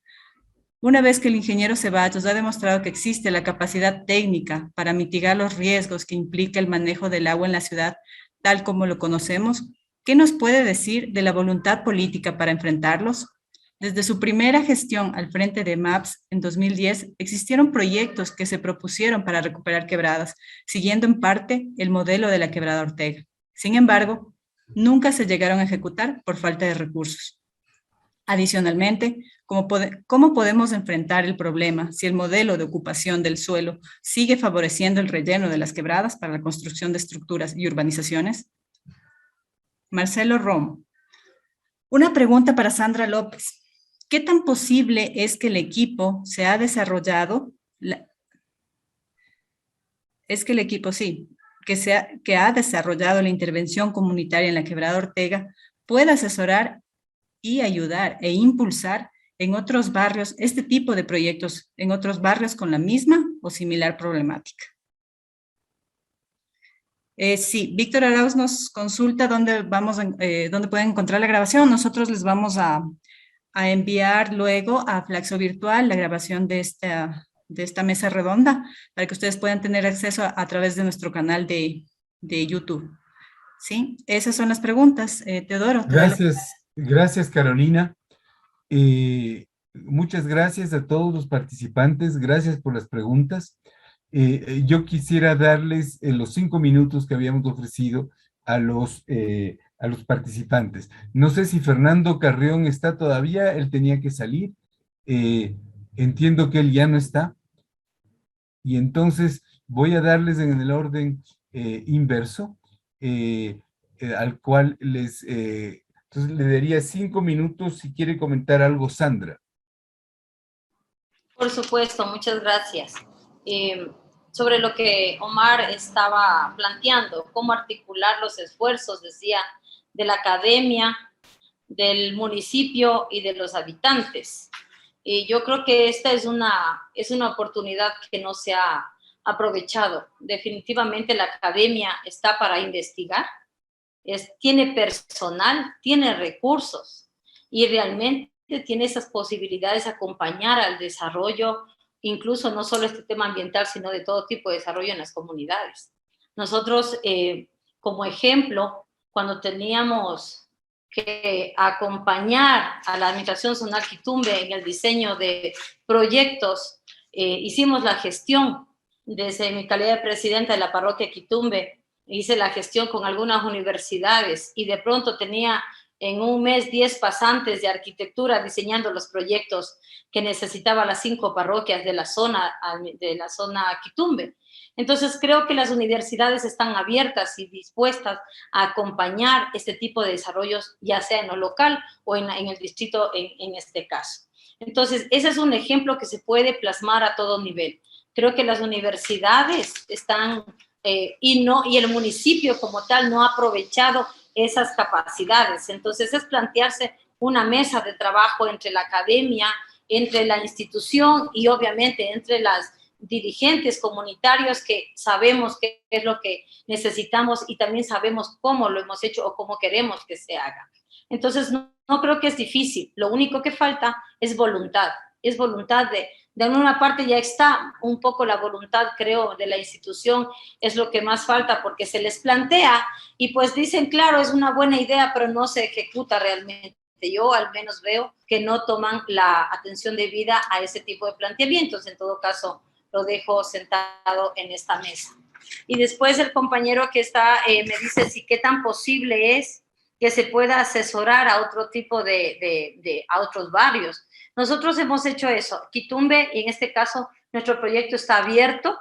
Una vez que el ingeniero Ceballos ha demostrado que existe la capacidad técnica para mitigar los riesgos que implica el manejo del agua en la ciudad, tal como lo conocemos, ¿qué nos puede decir de la voluntad política para enfrentarlos? Desde su primera gestión al frente de MAPS en 2010, existieron proyectos que se propusieron para recuperar quebradas, siguiendo en parte el modelo de la quebrada Ortega. Sin embargo, nunca se llegaron a ejecutar por falta de recursos. Adicionalmente, ¿cómo podemos enfrentar el problema si el modelo de ocupación del suelo sigue favoreciendo el relleno de las quebradas para la construcción de estructuras y urbanizaciones? Marcelo Romo. Una pregunta para Sandra López. ¿Qué tan posible es que el equipo se ha desarrollado? Que ha desarrollado la intervención comunitaria en la quebrada Ortega pueda asesorar y ayudar e impulsar en otros barrios este tipo de proyectos, en otros barrios con la misma o similar problemática. Sí, Víctor Arauz nos consulta dónde pueden encontrar la grabación. Nosotros les vamos a enviar luego a Flaxo Virtual la grabación de esta mesa redonda para que ustedes puedan tener acceso a través de nuestro canal de YouTube. ¿Sí? Esas son las preguntas. Teodoro. Gracias, Carolina. Muchas gracias a todos los participantes. Gracias por las preguntas. Yo quisiera darles los 5 minutos que habíamos ofrecido a los participantes. No sé si Fernando Carrión está todavía, él tenía que salir. Entiendo que él ya no está. Y entonces voy a darles en el orden inverso, al cual entonces le daría 5 minutos si quiere comentar algo, Sandra. Por supuesto, muchas gracias. Sobre lo que Omar estaba planteando, cómo articular los esfuerzos, decía, de la academia, del municipio y de los habitantes. Yo creo que esta es una oportunidad que no se ha aprovechado. Definitivamente la academia está para investigar, tiene personal, tiene recursos y realmente tiene esas posibilidades de acompañar al desarrollo, incluso no solo este tema ambiental, sino de todo tipo de desarrollo en las comunidades. Nosotros, como ejemplo, cuando teníamos que acompañar a la Administración Zonal Quitumbe en el diseño de proyectos, hicimos la gestión desde mi calidad de presidenta de la parroquia Quitumbe, hice la gestión con algunas universidades y de pronto tenía en un mes 10 pasantes de arquitectura diseñando los proyectos que necesitaban las 5 parroquias de la zona Quitumbe. Entonces creo que las universidades están abiertas y dispuestas a acompañar este tipo de desarrollos, ya sea en lo local o en el distrito en este caso. Entonces ese es un ejemplo que se puede plasmar a todo nivel. Creo que las universidades están y el municipio como tal no ha aprovechado esas capacidades. Entonces es plantearse una mesa de trabajo entre la academia, entre la institución y obviamente entre las dirigentes comunitarios que sabemos qué es lo que necesitamos y también sabemos cómo lo hemos hecho o cómo queremos que se haga. Entonces no creo que es difícil. Lo único que falta es voluntad de alguna parte ya está un poco la voluntad, creo, de la institución, es lo que más falta porque se les plantea y pues dicen, claro, es una buena idea, pero no se ejecuta realmente. Yo al menos veo que no toman la atención debida a ese tipo de planteamientos. En todo caso, lo dejo sentado en esta mesa. Y después el compañero que está me dice si qué tan posible es que se pueda asesorar a otro tipo a otros barrios. Nosotros hemos hecho eso. Quitumbe, y en este caso, nuestro proyecto está abierto,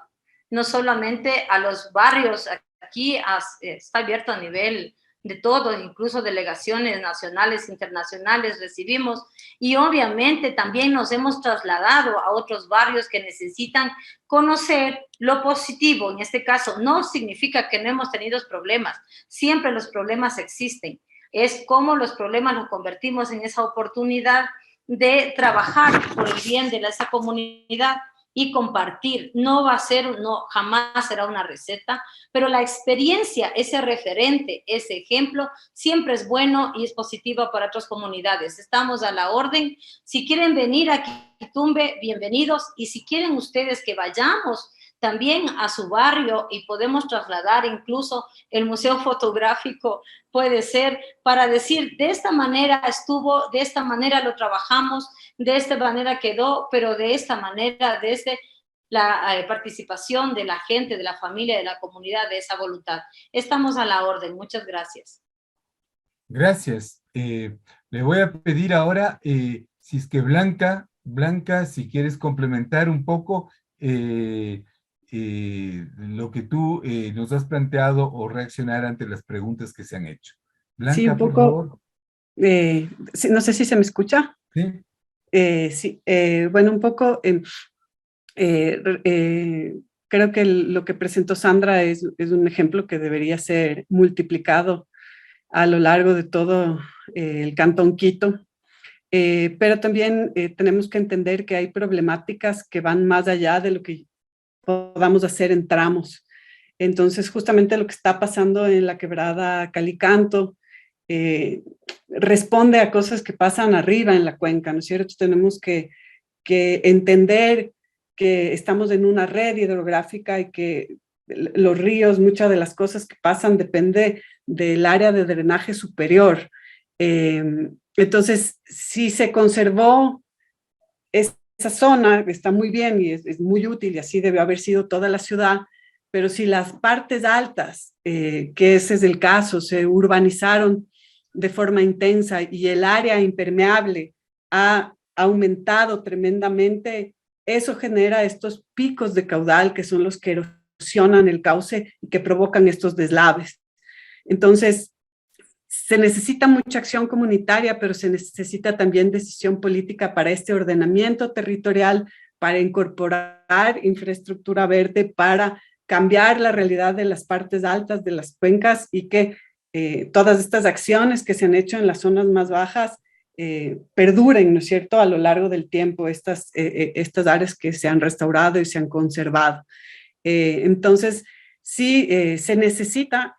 no solamente a los barrios, aquí está abierto a nivel de todos, incluso delegaciones nacionales, internacionales recibimos, y obviamente también nos hemos trasladado a otros barrios que necesitan conocer lo positivo. En este caso, no significa que no hemos tenido problemas, siempre los problemas existen, es cómo los problemas los convertimos en esa oportunidad de trabajar por el bien de esa comunidad y compartir. No va a ser, no, jamás será una receta, pero la experiencia, ese referente, ese ejemplo, siempre es bueno y es positivo para otras comunidades. Estamos a la orden. Si quieren venir a Quitumbe, bienvenidos. Y si quieren ustedes que vayamos también a su barrio y podemos trasladar incluso el museo fotográfico, puede ser, para decir, de esta manera estuvo, de esta manera lo trabajamos, de esta manera quedó, pero de esta manera, desde la participación de la gente, de la familia, de la comunidad, de esa voluntad. Estamos a la orden. Muchas gracias. Gracias. Le voy a pedir ahora, si es que Blanca, si quieres complementar un poco lo que tú nos has planteado o reaccionar ante las preguntas que se han hecho. Blanca, Sí, un por poco, favor. no sé si se me escucha. Sí. Sí, bueno, un poco, creo que lo que presentó Sandra es un ejemplo que debería ser multiplicado a lo largo de todo el Cantón Quito. Pero también tenemos que entender que hay problemáticas que van más allá de lo que podamos hacer en tramos. Entonces, justamente lo que está pasando en la quebrada Calicanto responde a cosas que pasan arriba en la cuenca, ¿no es cierto? Tenemos que entender que estamos en una red hidrográfica y que los ríos, muchas de las cosas que pasan depende del área de drenaje superior. Entonces, si se conservó esa zona, está muy bien y es muy útil y así debe haber sido toda la ciudad, pero si las partes altas, que ese es el caso, se urbanizaron de forma intensa y el área impermeable ha aumentado tremendamente, eso genera estos picos de caudal que son los que erosionan el cauce y que provocan estos deslaves. Entonces, se necesita mucha acción comunitaria, pero se necesita también decisión política para este ordenamiento territorial, para incorporar infraestructura verde, para cambiar la realidad de las partes altas de las cuencas y que todas estas acciones que se han hecho en las zonas más bajas perduren, ¿no es cierto?, a lo largo del tiempo, estas áreas que se han restaurado y se han conservado. Entonces, sí, se necesita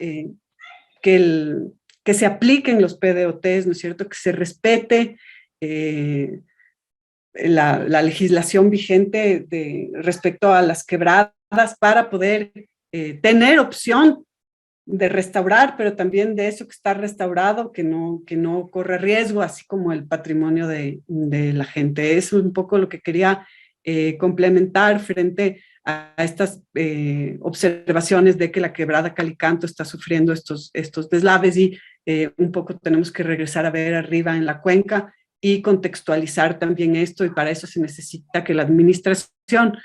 que se apliquen los PDOTs, ¿no es cierto?, que se respete la legislación vigente respecto a las quebradas para poder tener opción de restaurar, pero también de eso que está restaurado, que no corre riesgo, así como el patrimonio de la gente. Eso es un poco lo que quería complementar frente a estas observaciones de que la quebrada Calicanto está sufriendo estos deslaves y un poco tenemos que regresar a ver arriba en la cuenca y contextualizar también esto, y para eso se necesita que la administración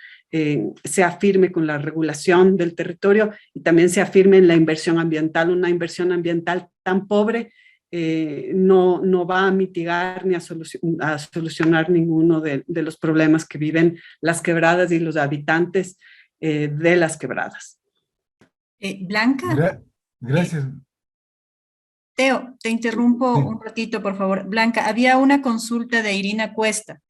sea firme con la regulación del territorio y también sea firme en la inversión ambiental. Una inversión ambiental tan pobre no va a mitigar ni a solucionar ninguno de los problemas que viven las quebradas y los habitantes de las quebradas. Blanca. Gracias. Teo, te interrumpo Sí. un ratito, por favor. Blanca, había una consulta de Irina Cuesta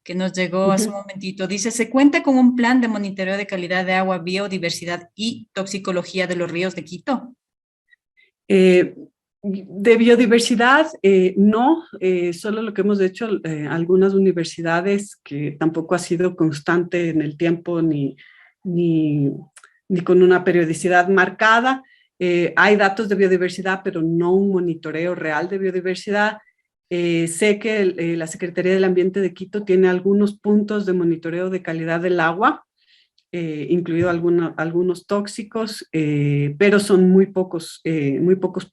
que nos llegó hace un momentito. Dice, ¿se cuenta con un plan de monitoreo de calidad de agua, biodiversidad y toxicología de los ríos de Quito? De biodiversidad, no, solo lo que hemos hecho algunas universidades, que tampoco ha sido constante en el tiempo ni con una periodicidad marcada. Hay datos de biodiversidad, pero no un monitoreo real de biodiversidad. Sé que la Secretaría del Ambiente de Quito tiene algunos puntos de monitoreo de calidad del agua, incluido algunos tóxicos, pero son muy pocos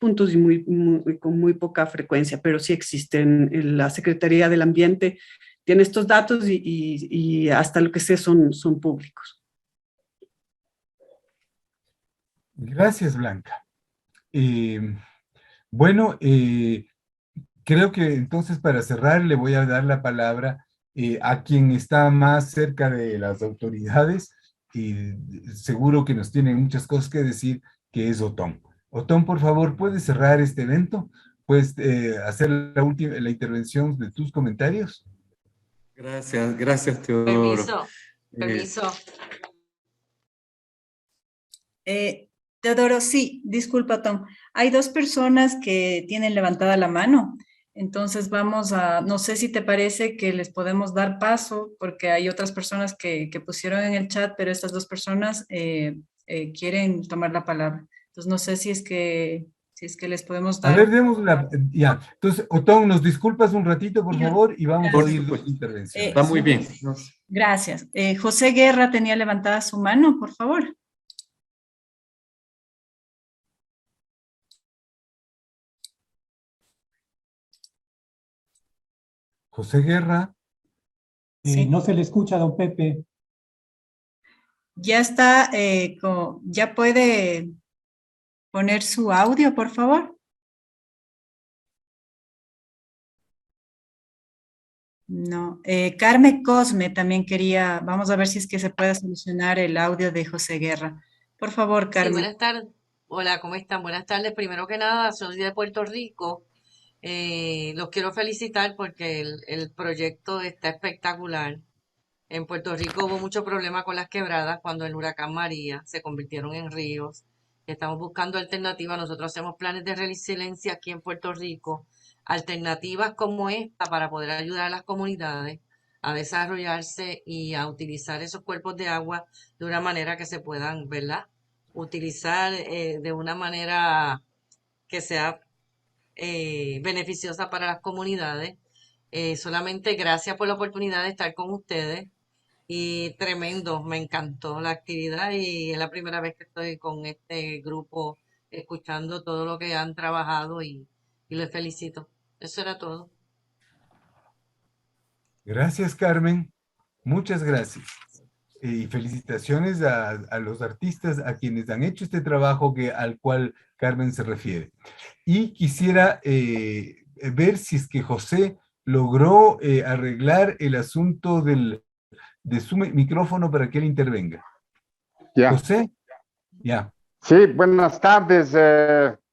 puntos y con muy poca frecuencia, pero sí existen. La Secretaría del Ambiente tiene estos datos y hasta lo que sé son públicos. Gracias, Blanca. Bueno, creo que entonces para cerrar le voy a dar la palabra a quien está más cerca de las autoridades y seguro que nos tiene muchas cosas que decir, que es Otón. Otón, por favor, ¿puedes cerrar este evento? ¿Puedes hacer la intervención de tus comentarios? Gracias, Teodoro. Permiso. Permiso. Teodoro, sí, disculpa, Tom. Hay dos personas que tienen levantada la mano. Entonces vamos a, no sé si te parece que les podemos dar paso, porque hay otras personas que pusieron en el chat, pero estas dos personas quieren tomar la palabra. Entonces no sé si es que les podemos A dar. ver, ya. Entonces, Otón, ¿nos disculpas un ratito, por favor? Y vamos a Por oír supuesto. tu intervención. Está muy bien. Gracias. José Guerra tenía levantada su mano, por favor. José Guerra. Sí. No se le escucha, don Pepe. Ya está, ya puede poner su audio, por favor. No, Carmen Cosme también quería, vamos a ver si es que se puede solucionar el audio de José Guerra. Por favor, Sí, Carmen. buenas tardes. Hola, ¿cómo están? Buenas tardes. Primero que nada, soy de Puerto Rico. Los quiero felicitar porque el proyecto está espectacular. En Puerto Rico hubo mucho problema con las quebradas cuando el huracán María se convirtieron en ríos. Estamos buscando alternativas. Nosotros hacemos planes de resiliencia aquí en Puerto Rico, alternativas como esta para poder ayudar a las comunidades a desarrollarse y a utilizar esos cuerpos de agua de una manera que se puedan, ¿verdad? Utilizar de una manera que sea beneficiosa para las comunidades. Solamente gracias por la oportunidad de estar con ustedes. Y tremendo, me encantó la actividad y es la primera vez que estoy con este grupo escuchando todo lo que han trabajado y les felicito. Eso era todo. Gracias, Carmen. Muchas gracias. Y felicitaciones a los artistas, a quienes han hecho este trabajo al cual Carmen se refiere. Y quisiera ver si es que José logró arreglar el asunto de su micrófono para que él intervenga. Ya. José, ya. Sí, buenas tardes.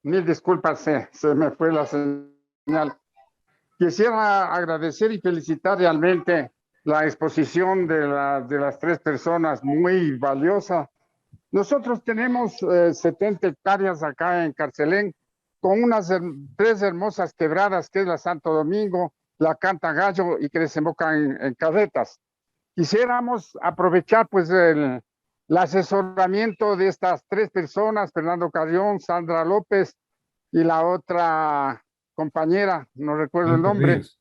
Mil disculpas, se me fue la señal. Quisiera agradecer y felicitar realmente la exposición de las tres personas, muy valiosa. Nosotros tenemos 70 hectáreas acá en Carcelén, con unas tres hermosas quebradas, que es la Santo Domingo, la Cantagallo y que desemboca en Carretas. Quisiéramos aprovechar pues el asesoramiento de estas tres personas, Fernando Carrión, Sandra López y la otra compañera, no recuerdo el nombre. Ríos.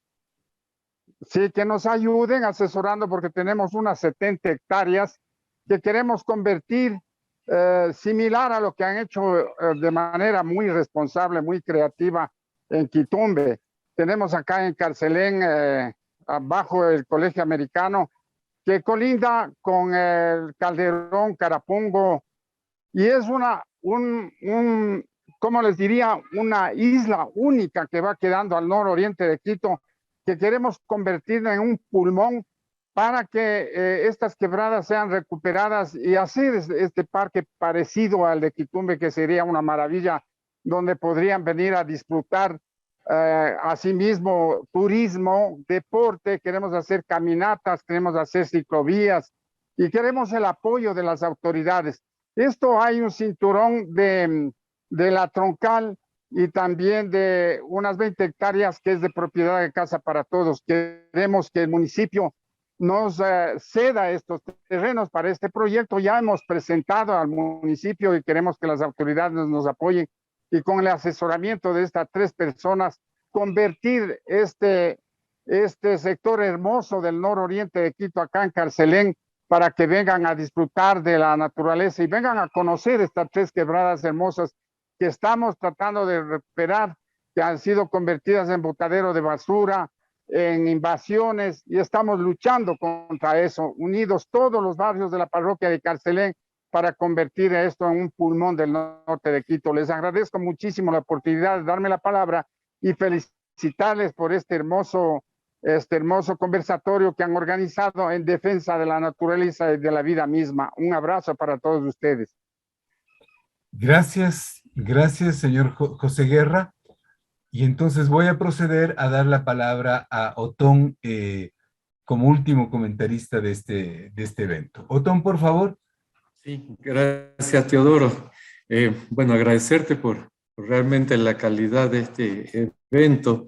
Sí, que nos ayuden asesorando porque tenemos unas 70 hectáreas que queremos convertir similar a lo que han hecho de manera muy responsable, muy creativa en Quitumbe. Tenemos acá en Carcelén, abajo el Colegio Americano, que colinda con el Calderón, Carapungo, y es ¿cómo les diría? Una isla única que va quedando al nororiente de Quito, que queremos convertir en un pulmón para que estas quebradas sean recuperadas y hacer este parque parecido al de Quitumbe, que sería una maravilla, donde podrían venir a disfrutar asimismo turismo, deporte, queremos hacer caminatas, queremos hacer ciclovías y queremos el apoyo de las autoridades. Esto hay un cinturón de la Troncal y también de unas 20 hectáreas que es de propiedad de Casa para Todos. Queremos que el municipio nos ceda estos terrenos para este proyecto. Ya hemos presentado al municipio y queremos que las autoridades nos apoyen y con el asesoramiento de estas tres personas convertir este sector hermoso del nororiente de Quito acá en Carcelén para que vengan a disfrutar de la naturaleza y vengan a conocer estas tres quebradas hermosas que estamos tratando de recuperar, que han sido convertidas en botadero de basura, en invasiones, y estamos luchando contra eso, unidos todos los barrios de la parroquia de Carcelén para convertir esto en un pulmón del norte de Quito. Les agradezco muchísimo la oportunidad de darme la palabra y felicitarles por este hermoso conversatorio que han organizado en defensa de la naturaleza y de la vida misma. Un abrazo para todos ustedes. Gracias, señor José Guerra. Y entonces voy a proceder a dar la palabra a Otón como último comentarista de este evento. Otón, por favor. Sí, gracias, Teodoro. Bueno, agradecerte por realmente la calidad de este evento.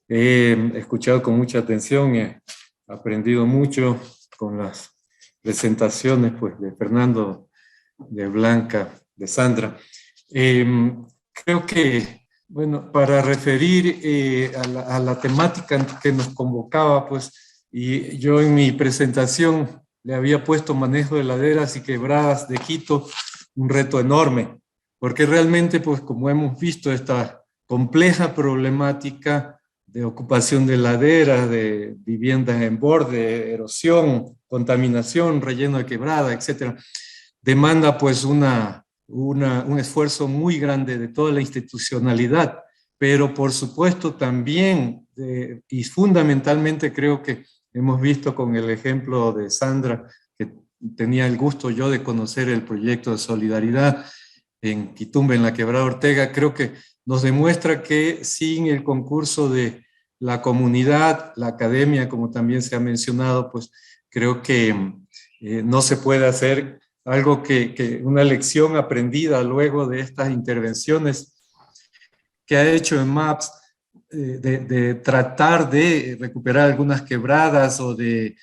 He escuchado con mucha atención, he aprendido mucho con las presentaciones pues, de Fernando, de Blanca, de Sandra. Creo que, bueno, para referir a la temática que nos convocaba, pues, y yo en mi presentación le había puesto manejo de laderas y quebradas de Quito, un reto enorme, porque realmente, pues, como hemos visto, esta compleja problemática de ocupación de laderas, de viviendas en borde, erosión, contaminación, relleno de quebrada, etcétera, demanda pues un esfuerzo muy grande de toda la institucionalidad, pero por supuesto también y fundamentalmente creo que hemos visto con el ejemplo de Sandra, que tenía el gusto yo de conocer el proyecto de solidaridad en Quitumbe, en la Quebrada Ortega, creo que nos demuestra que sin el concurso de la comunidad, la academia, como también se ha mencionado, pues creo que no se puede hacer algo una lección aprendida luego de estas intervenciones que ha hecho en MAPS, de tratar de recuperar algunas quebradas o de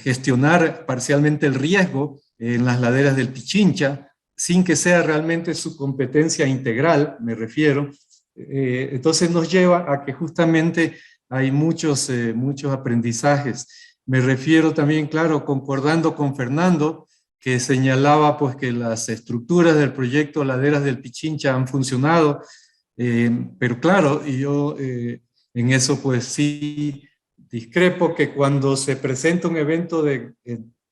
gestionar parcialmente el riesgo en las laderas del Pichincha, sin que sea realmente su competencia integral, me refiero. Entonces nos lleva a que justamente hay muchos aprendizajes. Me refiero también, claro, concordando con Fernando, que señalaba pues que las estructuras del proyecto Laderas del Pichincha han funcionado, pero claro, y yo en eso pues sí discrepo que cuando se presenta un evento de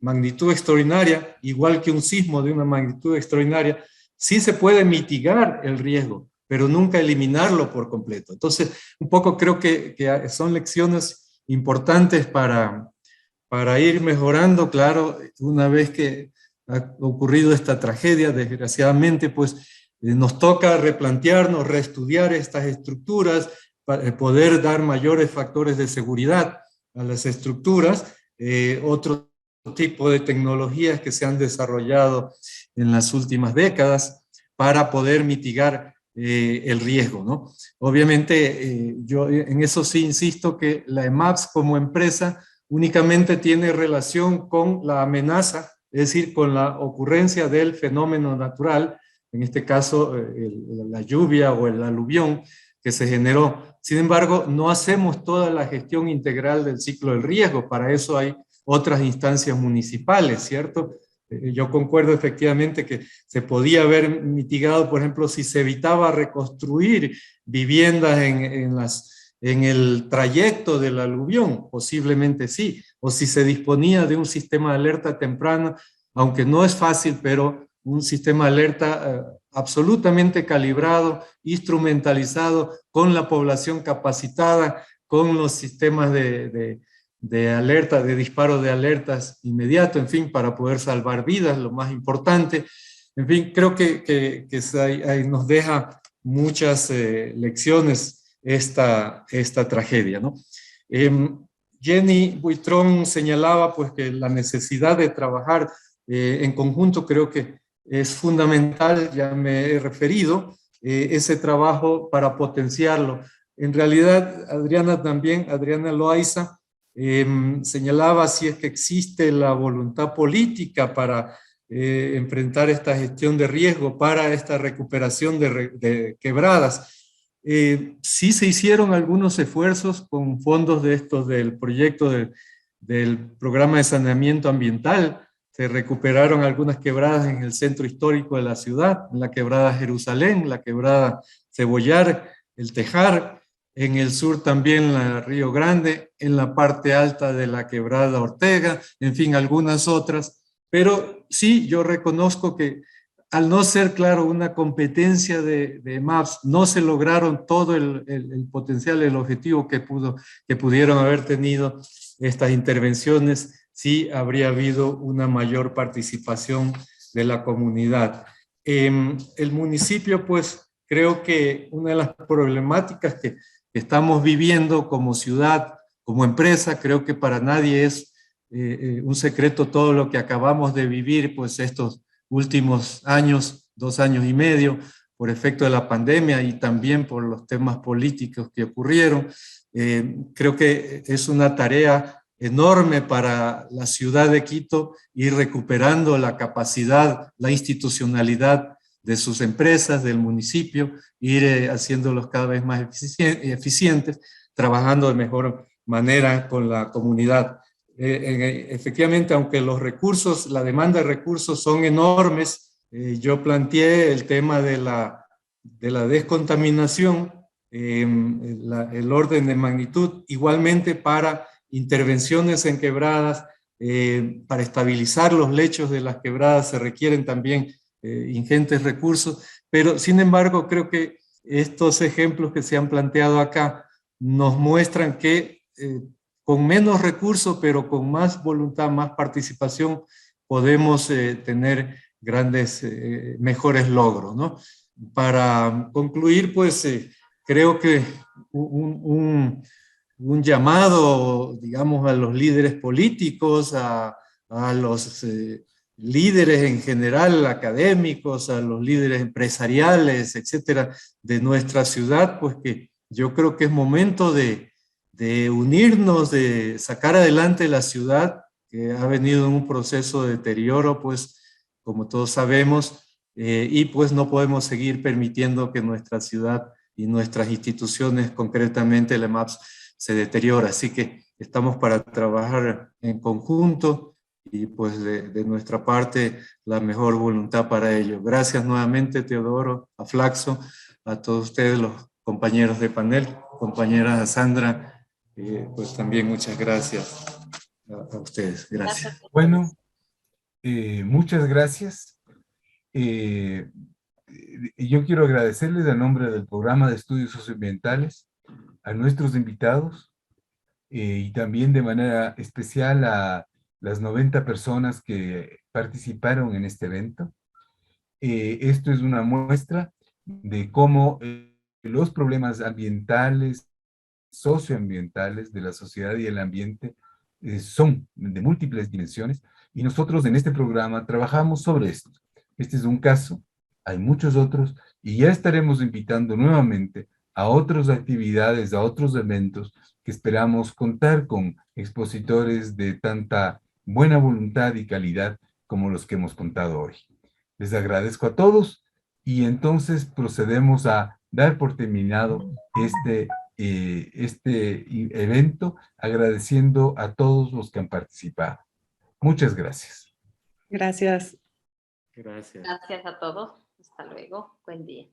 magnitud extraordinaria, igual que un sismo de una magnitud extraordinaria, sí se puede mitigar el riesgo, pero nunca eliminarlo por completo. Entonces, un poco creo que son lecciones importantes para ir mejorando, claro, una vez que ha ocurrido esta tragedia, desgraciadamente, pues nos toca replantearnos, reestudiar estas estructuras, para poder dar mayores factores de seguridad a las estructuras, otro tipo de tecnologías que se han desarrollado en las últimas décadas para poder mitigar el riesgo, ¿no? Obviamente, yo en eso sí insisto que la EMAPS como empresa únicamente tiene relación con la amenaza, es decir, con la ocurrencia del fenómeno natural, en este caso la lluvia o el aluvión que se generó. Sin embargo, no hacemos toda la gestión integral del ciclo del riesgo, para eso hay otras instancias municipales, ¿cierto? Yo concuerdo efectivamente que se podía haber mitigado, por ejemplo, si se evitaba reconstruir viviendas en el trayecto del aluvión, posiblemente sí, o si se disponía de un sistema de alerta temprana, aunque no es fácil, pero un sistema de alerta absolutamente calibrado, instrumentalizado, con la población capacitada, con los sistemas de alerta, de disparo de alertas inmediato, en fin, para poder salvar vidas, lo más importante. En fin, creo que ahí nos deja muchas lecciones esta tragedia, ¿no? Jenny Buitrón señalaba pues que la necesidad de trabajar en conjunto creo que es fundamental, ya me he referido, ese trabajo para potenciarlo. En realidad, Adriana Loaiza, señalaba si es que existe la voluntad política para enfrentar esta gestión de riesgo, para esta recuperación de quebradas. Sí se hicieron algunos esfuerzos con fondos de estos del proyecto del programa de saneamiento ambiental. Se recuperaron algunas quebradas en el centro histórico de la ciudad, en la quebrada Jerusalén, la quebrada Cebollar, el Tejar, en el sur también la Río Grande, en la parte alta de la quebrada Ortega, en fin, algunas otras. Pero sí, yo reconozco que al no ser, claro, una competencia de MAPS, no se lograron todo el potencial, el objetivo que pudieron haber tenido estas intervenciones, sí habría habido una mayor participación de la comunidad. El municipio, pues, creo que una de las problemáticas que estamos viviendo como ciudad, como empresa. Creo que para nadie es un secreto todo lo que acabamos de vivir, pues estos últimos años, 2 años y medio, por efecto de la pandemia y también por los temas políticos que ocurrieron. Creo que es una tarea enorme para la ciudad de Quito ir recuperando la capacidad, la institucionalidad de sus empresas, del municipio, ir haciéndolos cada vez más eficientes, trabajando de mejor manera con la comunidad. Efectivamente, aunque los recursos, la demanda de recursos son enormes, yo planteé el tema de la descontaminación, el orden de magnitud, igualmente para intervenciones en quebradas, para estabilizar los lechos de las quebradas se requieren también ingentes recursos, pero sin embargo creo que estos ejemplos que se han planteado acá nos muestran que con menos recursos, pero con más voluntad, más participación, podemos tener grandes, mejores logros, ¿no? Para concluir, pues creo que un llamado, digamos, a los líderes políticos, a los líderes en general, académicos, a los líderes empresariales, etcétera, de nuestra ciudad, pues que yo creo que es momento de unirnos, de sacar adelante la ciudad, que ha venido en un proceso de deterioro, pues, como todos sabemos, y pues no podemos seguir permitiendo que nuestra ciudad y nuestras instituciones, concretamente el EMAPS, se deteriora. Así que estamos para trabajar en conjunto y pues de nuestra parte la mejor voluntad para ello. Gracias nuevamente, Teodoro, a Flaxo, a todos ustedes, los compañeros de panel, compañera Sandra, pues también muchas gracias a ustedes. Gracias. Bueno, muchas gracias. Yo quiero agradecerles a nombre del programa de estudios socioambientales a nuestros invitados y también de manera especial a las 90 personas que participaron en este evento. Esto es una muestra de cómo los problemas ambientales, socioambientales de la sociedad y el ambiente son de múltiples dimensiones y nosotros en este programa trabajamos sobre esto. Este es un caso, hay muchos otros y ya estaremos invitando nuevamente a otras actividades, a otros eventos que esperamos contar con expositores de tanta buena voluntad y calidad como los que hemos contado hoy. Les agradezco a todos y entonces procedemos a dar por terminado este evento, agradeciendo a todos los que han participado. Muchas gracias. Gracias. Gracias. Gracias a todos. Hasta luego. Buen día.